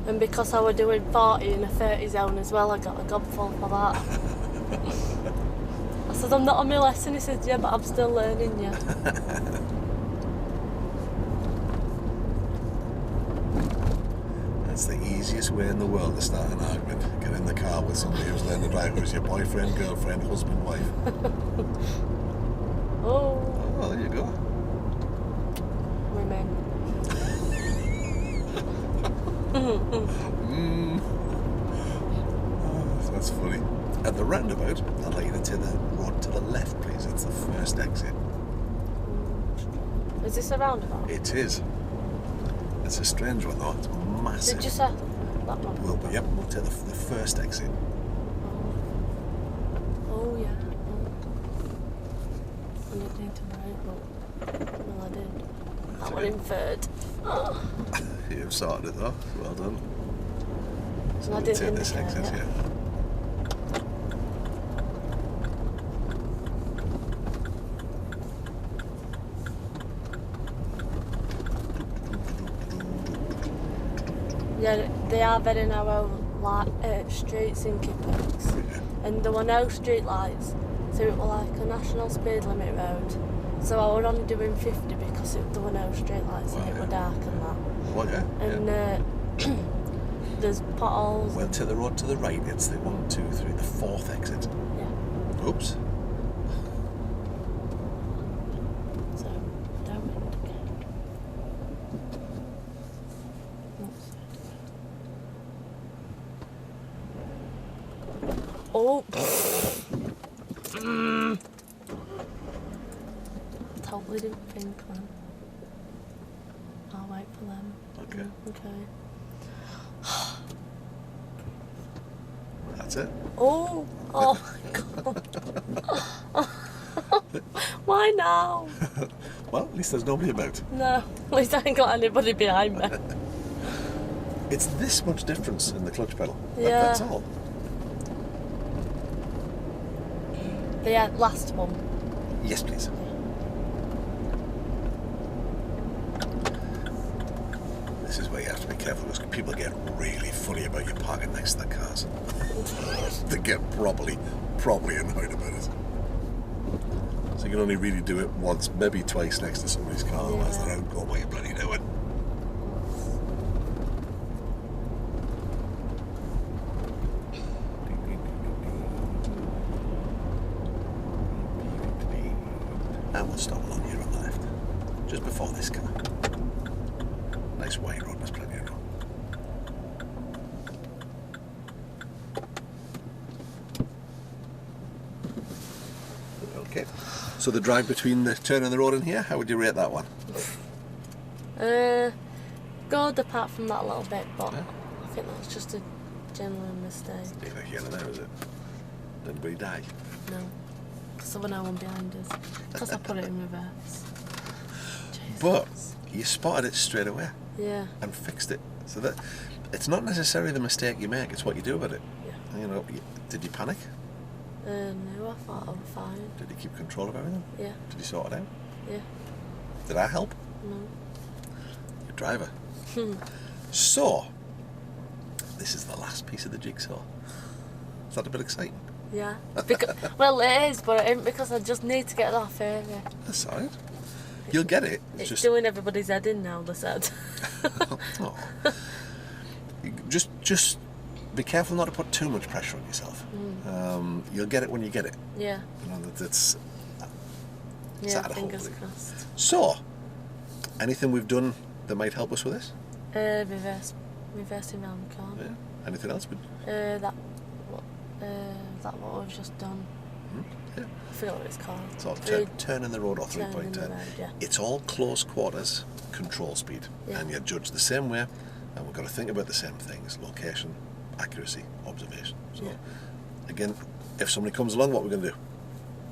And because I was doing 40 in a 30 zone as well, I got a gobful for that. I said, I'm not on my lesson. He said, yeah, but I'm still learning, yeah. That's the easiest way in the world to start an argument. Get in the car with somebody who's learning to drive, who's your boyfriend, girlfriend, husband, wife. Oh, Oh, there you go. women. Oh, that's funny. At the roundabout, I'd like you to take the road to the left, please. It's the first exit. Is this a roundabout? It is. It's a strange one, though. It's massive. Did you say that one? We'll take the first exit. Oh, yeah. I didn't need to write, but well, I did. That one in third. Oh. You've sorted it, though. Well done. So I we'll didn't take this indicate exit it. here. Yeah, they are very narrow streets in Kippers, and there were no street lights, so it was like a national speed limit road. So I was only doing 50 because there were no street lights and it was dark and that. Well, yeah. And there's potholes. We'll take the road to the right. It's the 1, 2, 3, the fourth exit. Yeah. Oops. So don't indicate. Oops. Oh. Totally didn't think then. I'll wait for them. Okay. Okay. That's it. Oh my god. Why now? Well, at least there's nobody about. No, at least I ain't got anybody behind me. It's this much difference in the clutch pedal. Yeah. That's all. The last one. Yes, please. This is where you have to be careful because people get really funny about you parking next to their cars. They get properly annoyed about it. So you can only really do it once, maybe twice next to somebody's car, otherwise they're out going, what are you bloody doing? And we'll stop along here on the left, just before this car. Nice wide road, there's plenty of room. Okay, so the drive between the turn and the road in here, how would you rate that one? Good apart from that little bit, but Yeah. I think that's just a genuine mistake. Neither here nor there, is it? Did anybody die? No. Because there was no one behind us. Because I put it in reverse. Jesus. But you spotted it straight away Yeah. and fixed it. So that it's not necessarily the mistake you make, it's what you do about it. Yeah. You know, did you panic? No, I thought I was fine. Did you keep control of everything? Yeah. Did you sort it out? Yeah. Did I help? No. Your driver. So, this is the last piece of the jigsaw. Is that a bit exciting? Yeah. Well, it is, but it ain't because I just need to get it off area. That's alright. You'll get it. It's just doing everybody's head in now, they said. Oh. Just be careful not to put too much pressure on yourself. You'll get it when you get it. Yeah. You know that's Yeah, sad, fingers hopefully. crossed. So, anything we've done that might help us with this? Reversing round the corner. Yeah. Anything else? That what we've just done. Yeah. I forgot what it's called. It's all turning the road or Turning the 3.10. road, yeah. It's all close quarters control speed, Yeah. and you're judged the same way, and we've got to think about the same things: location, accuracy, observation. So, Yeah. again, if somebody comes along, what we're going to do?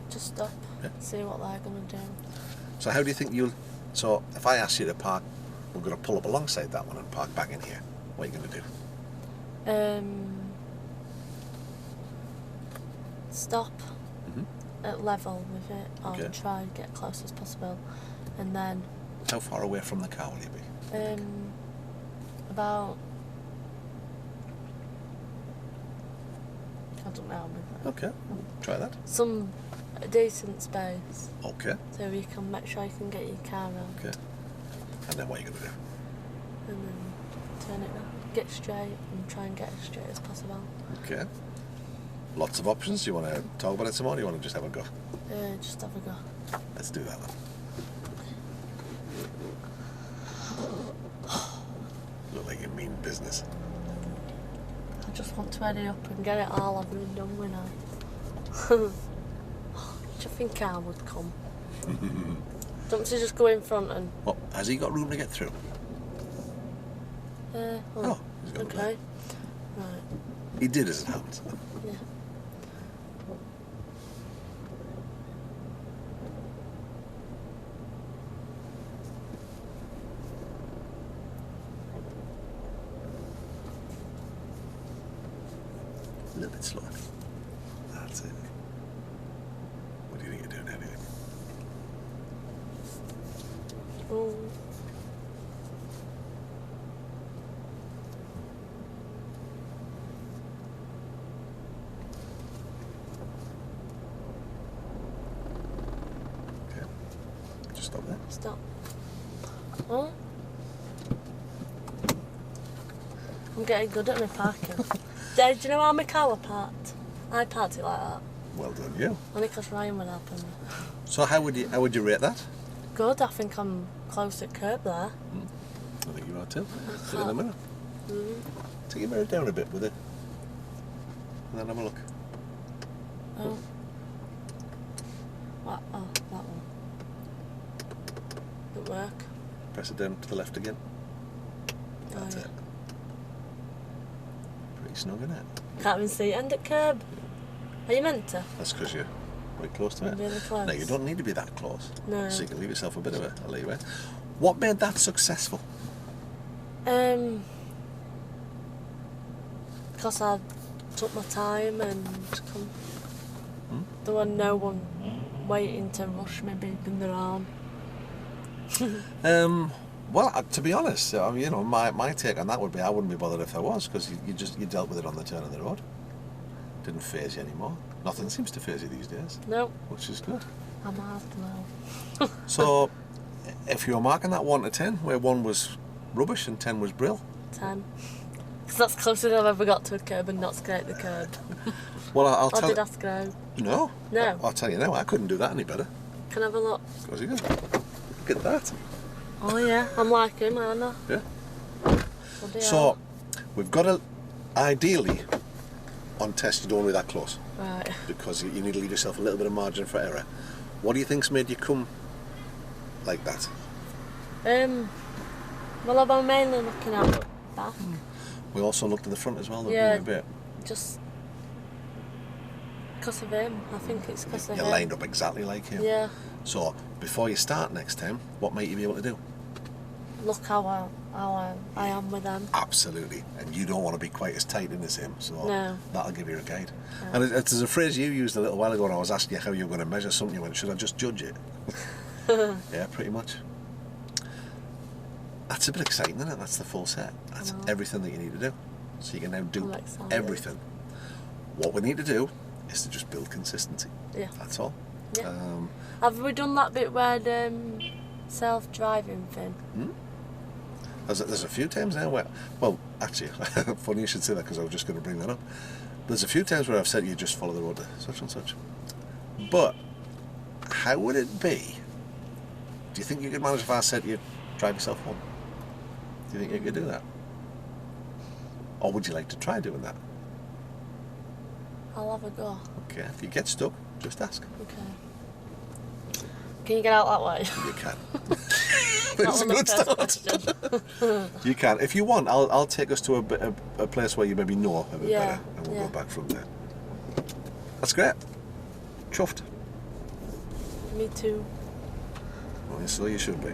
Just stop. Yeah. See what they're going to do. So how do you think you'll... So if I ask you to park, we're going to pull up alongside that one and park back in here. What are you going to do? Stop at level with it, or Okay. try and get close as possible, and then How far away from the car will you be? about I don't know, Okay, try that. some decent space, Okay, so you can make sure you can get your car out, okay. And then what are you going to do? and then turn it around, get straight, and try and get as straight as possible. Okay. Lots of options. Do you want to talk about it some more, or do you want to just have a go? Just have a go. Let's do that then. Look like you mean business. I just want to hurry up and get it all over and done with now. Do you think I would come? Don't you just go in front and... Well, has he got room to get through? oh, he's got okay. room. Right, He did as it happens. yeah. A little bit slower. That's it. What do you think you're doing anyway? Oh. Okay. Just stop there. Stop. Oh. I'm getting good at my parking. Dad, do you know how my car was parked? I parked it like that. Well done, you. Only because Ryan would help me. So how would you rate that? Good, I think I'm close to curb there. I think you are too. Sit in the mirror. Take your mirror down a bit with it. And then have a look. Oh. What? Oh, that one. Didn't work. Press it down to the left again. That's Oh, yeah. it. Pretty snug, isn't it? Can't even see it end at curb. Are you meant to? That's because you're right close to it. Really close. No, you don't need to be that close. No. So you can leave yourself a bit of a leeway. What made that successful? Because I took my time and there was no one waiting to rush me, beeping their arm. Well, to be honest, you know, my take on that would be I wouldn't be bothered if there was, because you dealt with it on the turn of the road. Didn't faze you anymore. Nothing seems to faze you these days. No. Which is good. I'm hard now. So, if you're marking that 1 to 10, where 1 was rubbish and 10 was brill, 10. Because that's closer than I've ever got to a curb and not scrape the curb. well, I'll Or tell did you. I scrape? No. No. I'll tell you now, I couldn't do that any better. Can I have a look? Of course you can. Look at that. Oh yeah, I'm like him, aren't I? Yeah. Bloody So, hell. we've got to, ideally, on test you don't want to be that close, Right. because you need to leave yourself a little bit of margin for error. What do you think's made you come like that? Well, I'm mainly looking out the back. We also looked at the front as well, didn't we, Yeah. a bit? Just because of him. I think it's because of You him. lined up exactly like him. Yeah. So, before you start next time, what might you be able to do? Look how I am with them. Absolutely. And you don't want to be quite as tight in as him, so No. that'll give you a guide. No. And there's a phrase you used a little while ago when I was asking you how you were going to measure something. You went, should I just judge it? Yeah, pretty much. That's a bit exciting, isn't it? That's the full set. That's everything that you need to do. So you can now do I'm excited. everything. What we need to do is to just build consistency. Yeah. That's all. Yeah. Have we done that bit where self-driving thing? There's a few times now where, well, actually, funny you should say that, because I was just going to bring that up. There's a few times where I've said you just follow the road to such and such. But how would it be? Do you think you could manage if I said you drive yourself home? Do you think you could do that? Or would you like to try doing that? I'll have a go. Okay, if you get stuck, just ask. Okay. Can you get out that way? You can. That It's a was good the first start. question. You can. If you want, I'll take us to a place where you maybe know a bit Yeah, better, and we'll yeah. go back from there. That's great. Chuffed. Me too. Well, so you should be.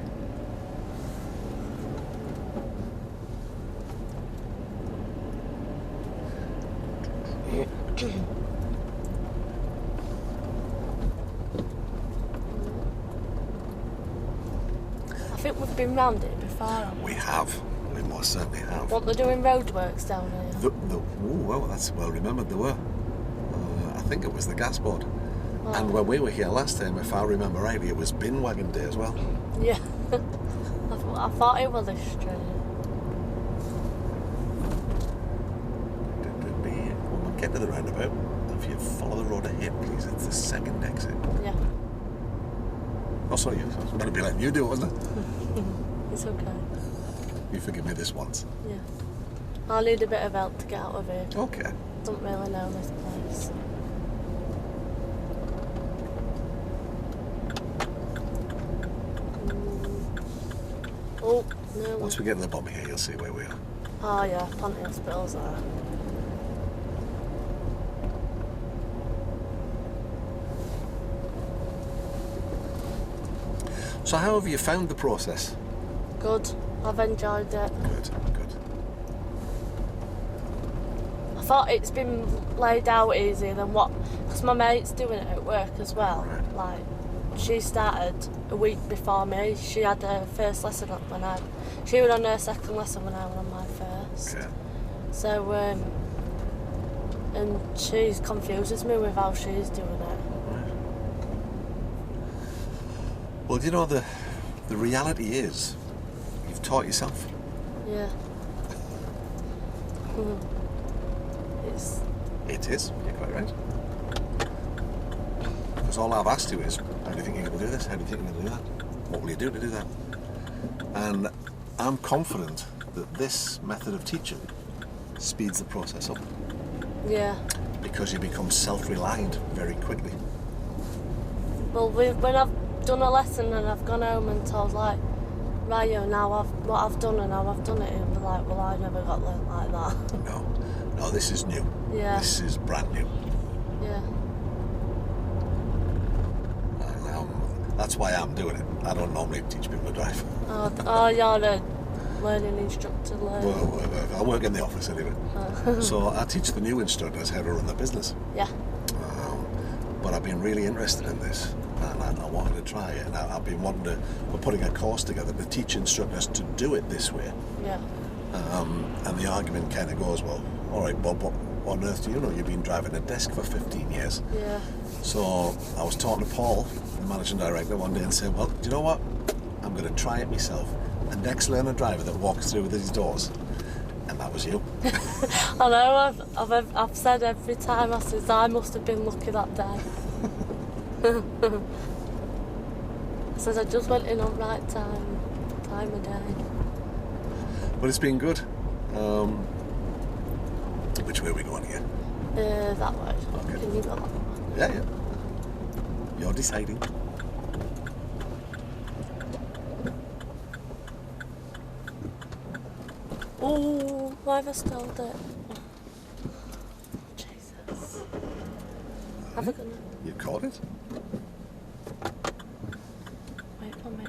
I think we've been round it before. haven't We have. We most certainly have. What, they're doing roadworks down here? Well, that's well remembered. There were. I think it was the gas board. Oh. And when we were here last time, if I remember rightly, it was bin wagon day as well. Yeah. I thought it was this street. When we get to the roundabout, if you follow the road ahead, please, it's the second exit. Yeah. Oh, sorry, I was meant to be letting you do it, wasn't it? It's okay. You forgive me this once. Yeah. I'll need a bit of help to get out of here. Okay. Don't really know this place. Oh, no. Once we get to the bottom here, you'll see where we are. Oh yeah, plenty of spills there. So how have you found the process? Good. I've enjoyed it. Good, good. I thought it's been laid out easier than what, because my mate's doing it at work as well. Right. Like, she started a week before me. She had her first lesson she was on her second lesson when I was on my first. Okay. So, and she confuses me with how she's doing it. Right. Well, you know, the reality is, you've taught yourself. Yeah. It is, you're quite right. Because all I've asked you is, how do you think you're going to do this? How do you think you're going to do that? What will you do to do that? And I'm confident that this method of teaching speeds the process up, Yeah. because you become self-reliant very quickly. Well, when I've done a lesson and I've gone home and told like, Ryo, now what I've done and how I've done it, and be like, well, I never got learnt like that. No, this is new. Yeah. This is brand new. Yeah. And that's why I'm doing it. I don't normally teach people to drive. Oh, you're a learning instructor. Well, I work in the office anyway. So I teach the new instructors how to run their business. Yeah. But I've been really interested in this, and I wanted to try it. And I've been wanting to. We're putting a course together to teach instructors to do it this way. Yeah. And the argument kind of goes, well, all right, Bob, what on earth do you know? You've been driving a desk for 15 years. Yeah. So I was talking to Paul, the managing director, one day and said, well, do you know what? I'm going to try it myself. The next learner driver that walks through these doors. And that was you. I know, I've said every time, I says, I must have been lucky that day. I says, I just went in on right time of day. But it's been good. Which way are we going here? That way. Okay. Can you go that way? Yeah. You're deciding. Oh, why have I stalled it? Jesus. Have a good night. You caught it? Wait for me.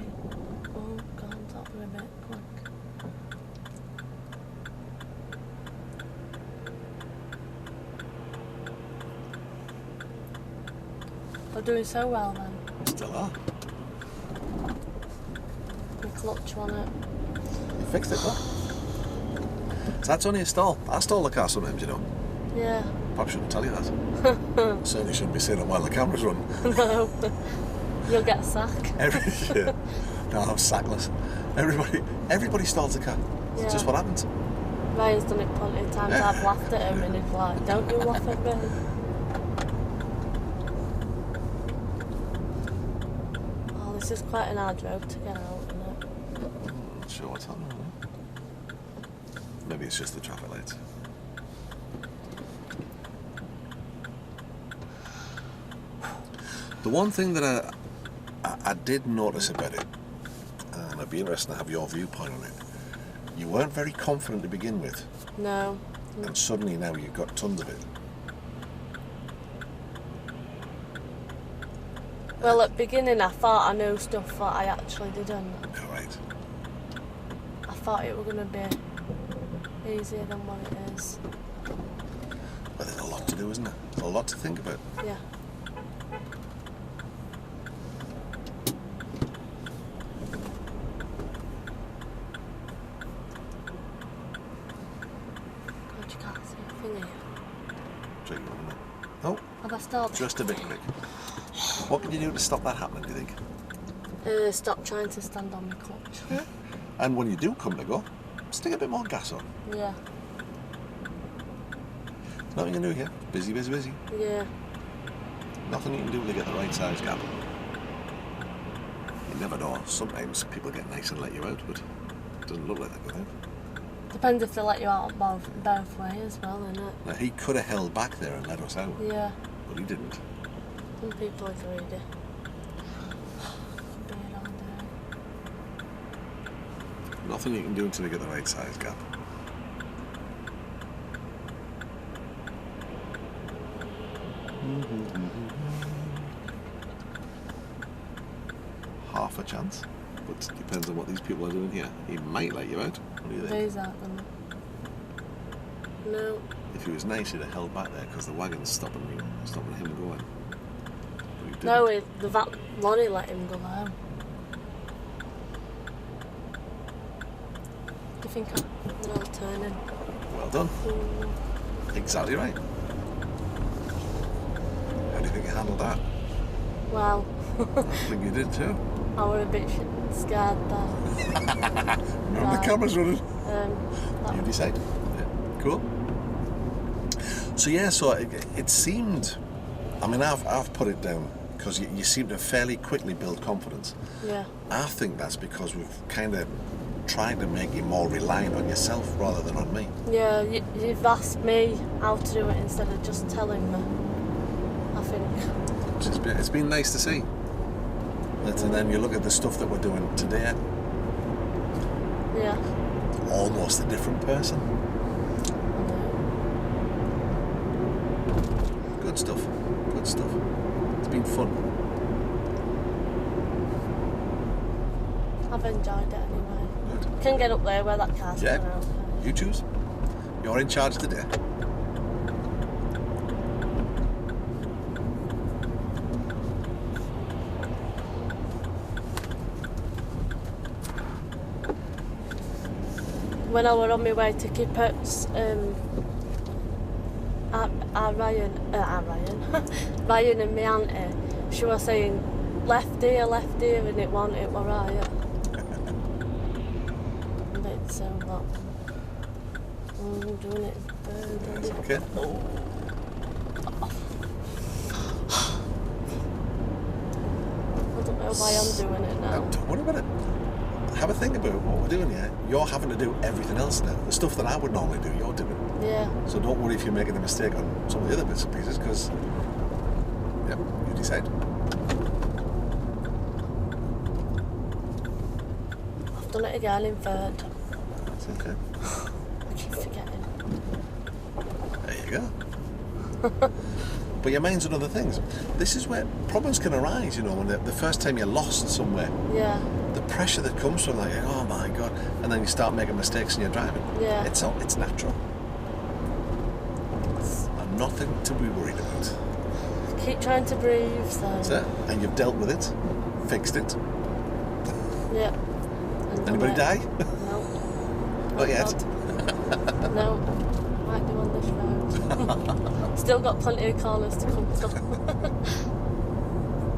Oh, God, stop for a bit. Quick. We're doing so well then. Still are. The clutch on it. You fixed it, though. So that's only a stall. I stall the car sometimes, you know. Yeah. Perhaps shouldn't tell you that. Certainly shouldn't be saying it while the camera's running. No. You'll get a sack. Yeah. No, I'm sackless. Everybody stalls the car. It's just what happens. Ryan's done it plenty of times. I've laughed at him and he's like, don't you laugh at me. Oh, this is quite an hard road to get out, isn't it? Not sure what's happening. Maybe it's just the traffic lights. The one thing that I did notice about it, and I'd be interested to have your viewpoint on it, you weren't very confident to begin with, No. and suddenly now you've got tons of it. Well, at the beginning I thought I knew stuff that I actually didn't. All right. I thought it was going to be easier than what it is. But there's a lot to do, isn't there? There's a lot to think about. Yeah. God, you can't see a thing here. Drink one minute. Oh, Have I stopped? just a bit quick. What can you do to stop that happening, do you think? Stop trying to stand on my clutch. And when you do come to go, stick a bit more gas on. Yeah. Nothing you can do here. Busy. Yeah. Nothing you can do to get the right size gap. You never know. Sometimes people get nice and let you out, but it doesn't look like that, does it? Depends if they let you out both ways as well, innit? Now, he could have held back there and let us out, Yeah. but he didn't. Some people are greedy. Being all day. Nothing you can do until you get the right size gap. Half a chance, but it depends on what these people are doing here. He might let you out. What do you think? These aren't them. No. If he was nice, he'd have held back there because the wagon's stopping him going. But he didn't. No, the lorry let him go home. Do you think they're all turning? Well done. Mm. Exactly right. How do you think you handled that? Well, I think you did too. I was a bit scared there. Remember the camera's running. That You decide. Yeah. Cool. So it seemed. I mean, I've put it down because you seem to fairly quickly build confidence. Yeah. I think that's because we've kind of tried to make you more reliant on yourself rather than on me. Yeah, you've asked me how to do it instead of just telling me. I think. It's been nice to see. And then you look at the stuff that we're doing today, Yeah. almost a different person. Good stuff. Good stuff. It's been fun. I've enjoyed it anyway. Good. Can get up there where that car's Yeah. going out. You choose. You're in charge today. When I were on my way to Kippets, Ryan and my auntie, she was saying left ear, and it wasn't, it were right. And it sounded like, I'm doing it third. That's okay. I don't know why I'm doing it now. Don't worry about it. Have a think about what we're doing here. You're having to do everything else now. The stuff that I would normally do, you're doing. Yeah. So don't worry if you're making a mistake on some of the other bits and pieces, because, yep, you decide. I've done it again in third. That's okay. I keep forgetting. There you go. But your mind's on other things. This is where problems can arise, you know, when the first time you're lost somewhere. Yeah. The pressure that comes from, like, oh my God, and then you start making mistakes in your driving. Yeah. It's natural. And nothing to be worried about. Keep trying to breathe, so. That's it. And you've dealt with it, fixed it. Yeah. And Anybody die? No. Not yet. God. No. Might do on this road. Still got plenty of corners to come to.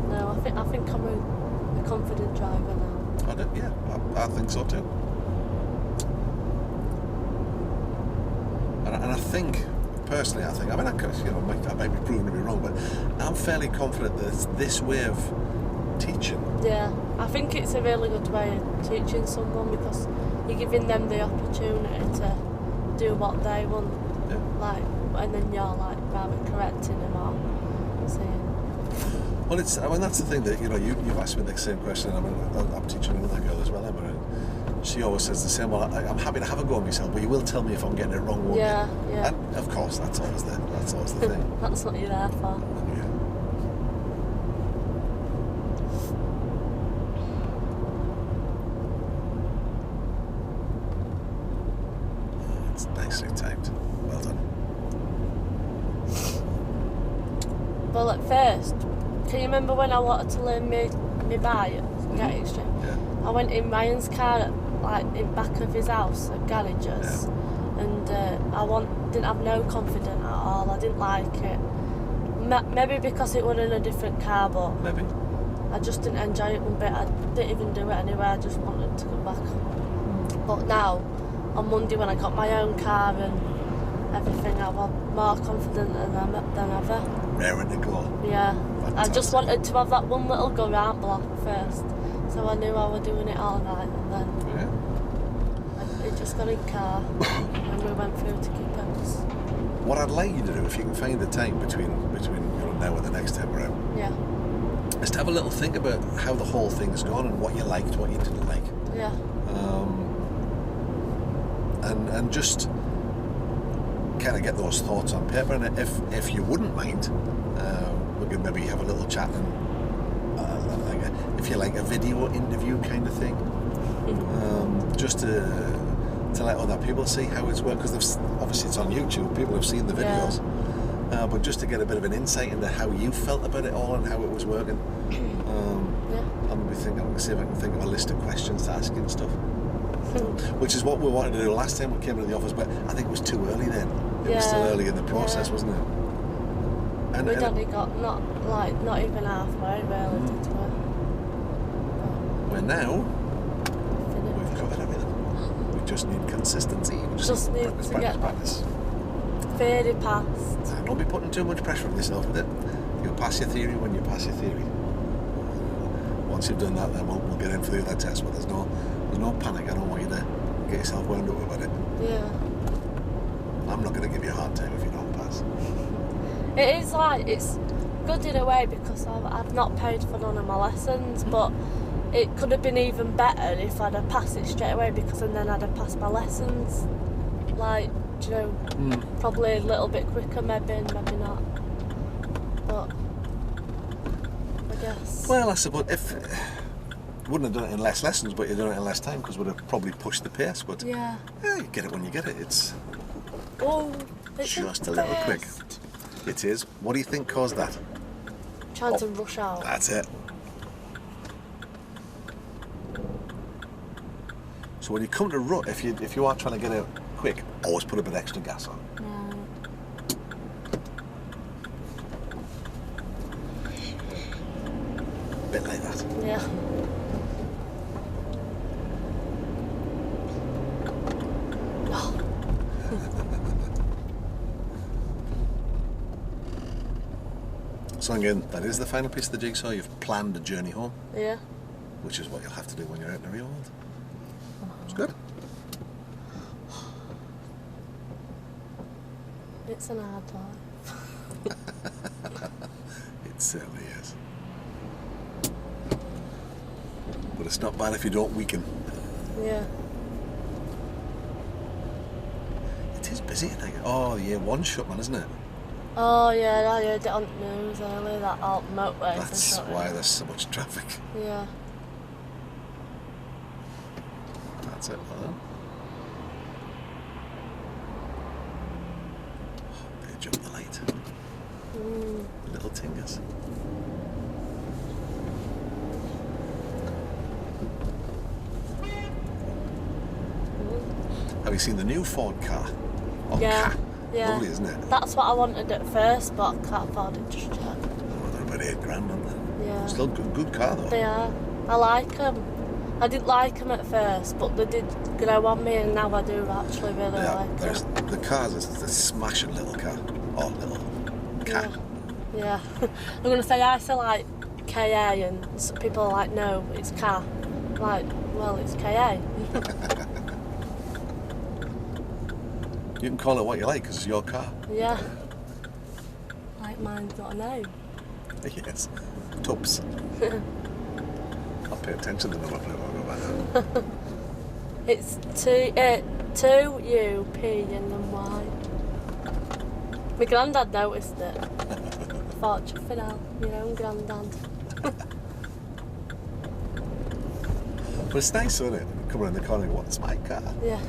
No, I think I'm a confident driver now. Yeah, I think so too. And I think, personally, I mean, I might be proven to be wrong, but I'm fairly confident that this way of teaching. Yeah, I think it's a really good way of teaching someone, because you're giving them the opportunity to do what they want, Yeah. like, and then you're like rather correcting them or saying. Well, that's the thing that, you know, you've asked me the same question, and I'm teaching another girl as well, Emma, and she always says the same, well, I'm happy to have a go at myself, but you will tell me if I'm getting it wrong, won't you? Yeah. And of course, that's always the thing. That's what you're there for. Yeah. It's nicely timed. Well done. Well, at first, can you remember when I wanted to learn me bike, get extra? Yeah. I went in Ryan's car, like in back of his house at garages, and didn't have no confidence at all. I didn't like it. Maybe because it was in a different car, but Maybe. I just didn't enjoy it one bit. I didn't even do it anyway. I just wanted to come back. But now, on Monday when I got my own car and everything, I was more confident than ever. Raring to go. Yeah. Fantastic. I just wanted to have that one little go round block first, so I knew I was doing it all right, and then it just got in car and we went through to Kippets. What I'd like you to do, if you can find the time between now and the next time we're out, Yeah. is to have a little think about how the whole thing's gone and what you liked, what you didn't like. Yeah. And just kind of get those thoughts on paper. And if you wouldn't mind, we could maybe have a little chat and if you like a video interview kind of thing, just to let other people see how it's worked, because obviously it's on YouTube. People have seen the videos, but just to get a bit of an insight into how you felt about it all and how it was working. I'm going to see if I can think of a list of questions to ask you and stuff. Which is what we wanted to do last time we came into the office, but I think it was too early then. It was still early in the process, wasn't it? And We'd only got not even halfway really, did we? Well, now we've covered everything. We just need consistency. We just need to get practice. Theory passed. Don't be putting too much pressure on yourself with it. You'll pass your theory when you pass your theory. Once you've done that, then we'll get in for the other test. But there's no panic. I don't want you to get yourself wound up about it. Yeah. I'm not going to give you a hard time if you don't pass. It is like good in a way because I've not paid for none of my lessons, but it could have been even better if I'd have passed it straight away, because then I'd have passed my lessons, like, do you know, probably a little bit quicker, maybe, and maybe not. But I guess. Well, I suppose if wouldn't have done it in less lessons, but you've done it in less time because would have probably pushed the pace. But yeah, you get it when you get it. It's just a little quick. It is. What do you think caused that? Trying to rush out. That's it. So when you come to rut, if you are trying to get out quick, always put a bit extra gas on. A bit like that. Yeah. So again, that is the final piece of the jigsaw. You've planned a journey home. Yeah. Which is what you'll have to do when you're out in the real world. It's good. It's an hard life. It certainly is. But it's not bad if you don't weaken. Yeah. It is busy tonight. Oh, year one shut, man, isn't it? Oh yeah, I heard it on the news earlier, that alt motorway. That's why there's so much traffic. Yeah. That's it, well done. They jump the light. Little tingers. Have you seen the new Ford car? Oh, Yeah. car. Yeah. Lovely, isn't it? That's what I wanted at first, but I can't afford it just yet. Oh, they're about £8 grand, aren't they? Yeah. Still good car though. They are. I like them. I didn't like them at first, but they did grow on me, and now I do actually really like them. The cars is a smashing little car. Oh, little car. Yeah. I'm going to say I still like KA, and some people are like, no, it's car. I'm like, well, it's KA. You can call it what you like because it's your car. Yeah. Like mine's got a name. Yes. Tubbs. I'll pay attention to the number plate when I go back there. It's 2 P and then Y. My granddad noticed it. Thought, chuffing out, your own granddad. But it's nice, isn't it? Come around the corner and go, what's my car? Yeah.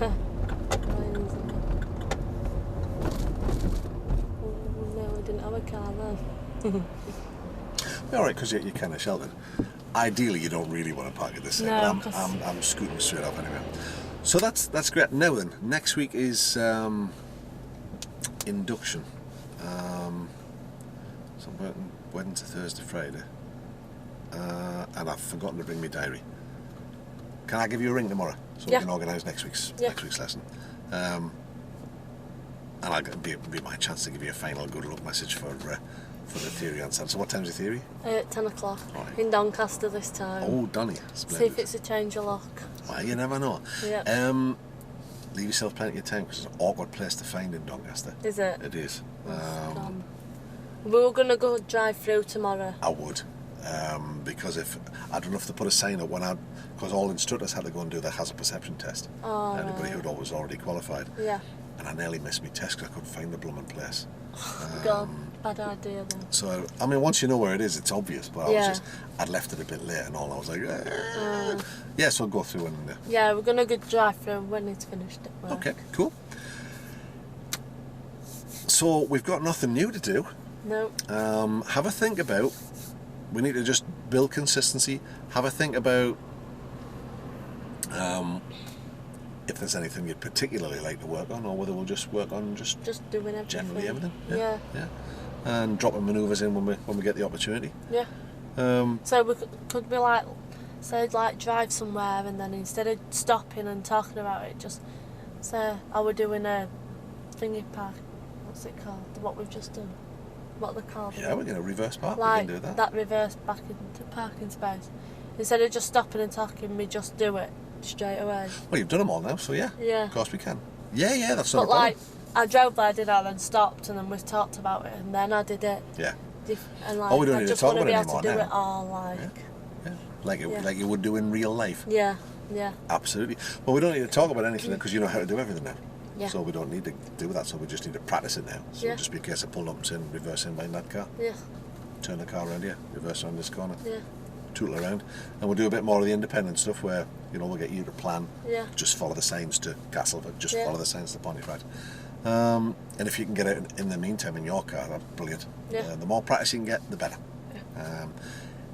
Mine's no, I didn't have a car then. Alright, because you're kind of sheltered. Ideally, you don't really want to park at this side, No, but I'm scooting straight off anyway. So that's great. Now then, next week is induction. So I'm working Wednesday, Thursday, Friday. And I've forgotten to bring my diary. Can I give you a ring tomorrow so we can organise next week's lesson? And I'll be my chance to give you a final good luck message for the theory answer. So what time's the theory? 10 o'clock. Right. In Doncaster this time. Oh, Donny. See if it's a change of lock. Well, you never know. Yeah. Leave yourself plenty of time because it's an awkward place to find in Doncaster. Is it? It is. We were going to go drive through tomorrow. I would. Because if I don't know if they put a sign up because all instructors had to go and do the hazard perception test. Oh, anybody who was already qualified. Yeah. And I nearly missed my test because I couldn't find the blooming place. God, bad idea then. So I mean, once you know where it is, it's obvious. But I'd left it a bit late and all. I was like, yeah. So I'll go through and. Yeah, we're gonna go drive through when it's finished at work. Okay, cool. So we've got nothing new to do. No. Have a think about. We need to just build consistency. Have a think about if there's anything you'd particularly like to work on, or whether we'll just work on just doing everything. Generally everything. Yeah. And dropping manoeuvres in when we get the opportunity. Yeah. So we could be like, say, like drive somewhere, and then instead of stopping and talking about it, just say, "Oh, we're doing a thingy park. What's it called? What we've just done. What they're called? Yeah, we're going to reverse park. Like we can do that. reverse back into parking space. Instead of just stopping and talking, we just do it straight away. Well, you've done them all now, so yeah. Yeah. Of course we can. Yeah, that's not But a problem. like, I drove there, did I? Then stopped, and then we talked about it, and then I did it. Yeah. And like, Oh, we don't I need to just talk want to about be it able to do anymore it all, like, like you would do in real life. yeah, yeah, Absolutely. Well, we don't need to talk about anything because you know how to do everything now. yeah, So we don't need to do that. So we just need to practice it now. So Yeah. it'll just be a case of pulling up and reverse in behind that car, yeah, turn the car around here, reverse around this corner, yeah, tootle around, and we'll do a bit more of the independent stuff where we'll get you to plan. yeah, Just follow the signs to Castleford. Just Yeah. follow the signs to Pontefract. And if you can get out in the meantime in your car, that's brilliant. Yeah. The more practice you can get, the better.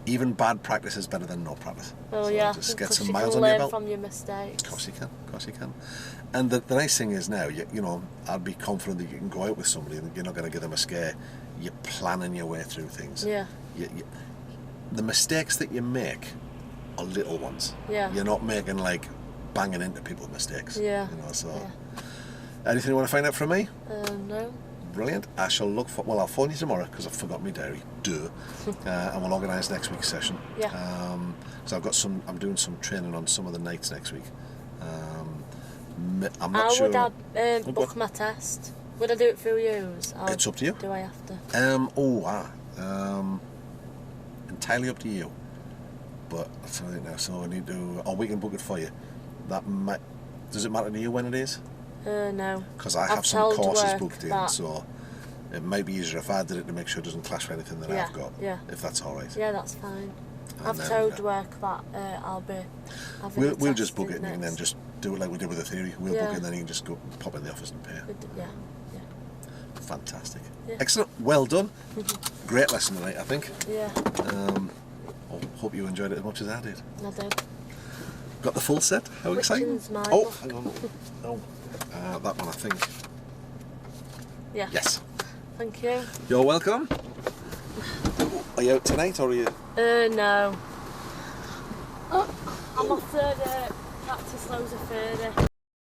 Even bad practice is better than no practice. well, So yeah, just get because some you miles can on your learn belt. from your mistakes. Of course you can. Of course you can. And the nice thing is now, I'd be confident that you can go out with somebody and you're not going to give them a scare. You're planning your way through things. Yeah, The mistakes that you make are little ones. Yeah. You're not making like banging into people's mistakes. Yeah. So. Yeah. Anything you want to find out from me? No. Brilliant. I shall look for. Well, I'll phone you tomorrow because I've forgotten my diary. Duh. And we'll organise next week's session. Yeah. So I'm doing some training on some of the nights next week. I'm not sure. Would I book my test? Would I do it through you? It's up to you. Do I have to? Entirely up to you. But I'll tell you now. So I need to. Or we can book it for you. Does it matter to you when it is? No. Because I I've have some told courses work booked in, that- so it might be easier if I did it to make sure it doesn't clash with anything that Yeah, I've got. yeah. If that's all right. Yeah, that's fine. And I've then, told work that I'll be having a We'll test just book it and next- then just do it like we did with the theory. We'll book Yeah. it and then you can just go pop in the office and pay. Yeah, Fantastic. Yeah. Excellent. Well done. Great lesson tonight, I think. yeah, Hope you enjoyed it as much as I did. I did. Got the full set? How Which exciting. one's mine? Oh, hang on. Oh, that one I think. Yeah. Yes. Thank you. You're welcome. Are you out tonight or are you? No. I'm off third practice loads of 30.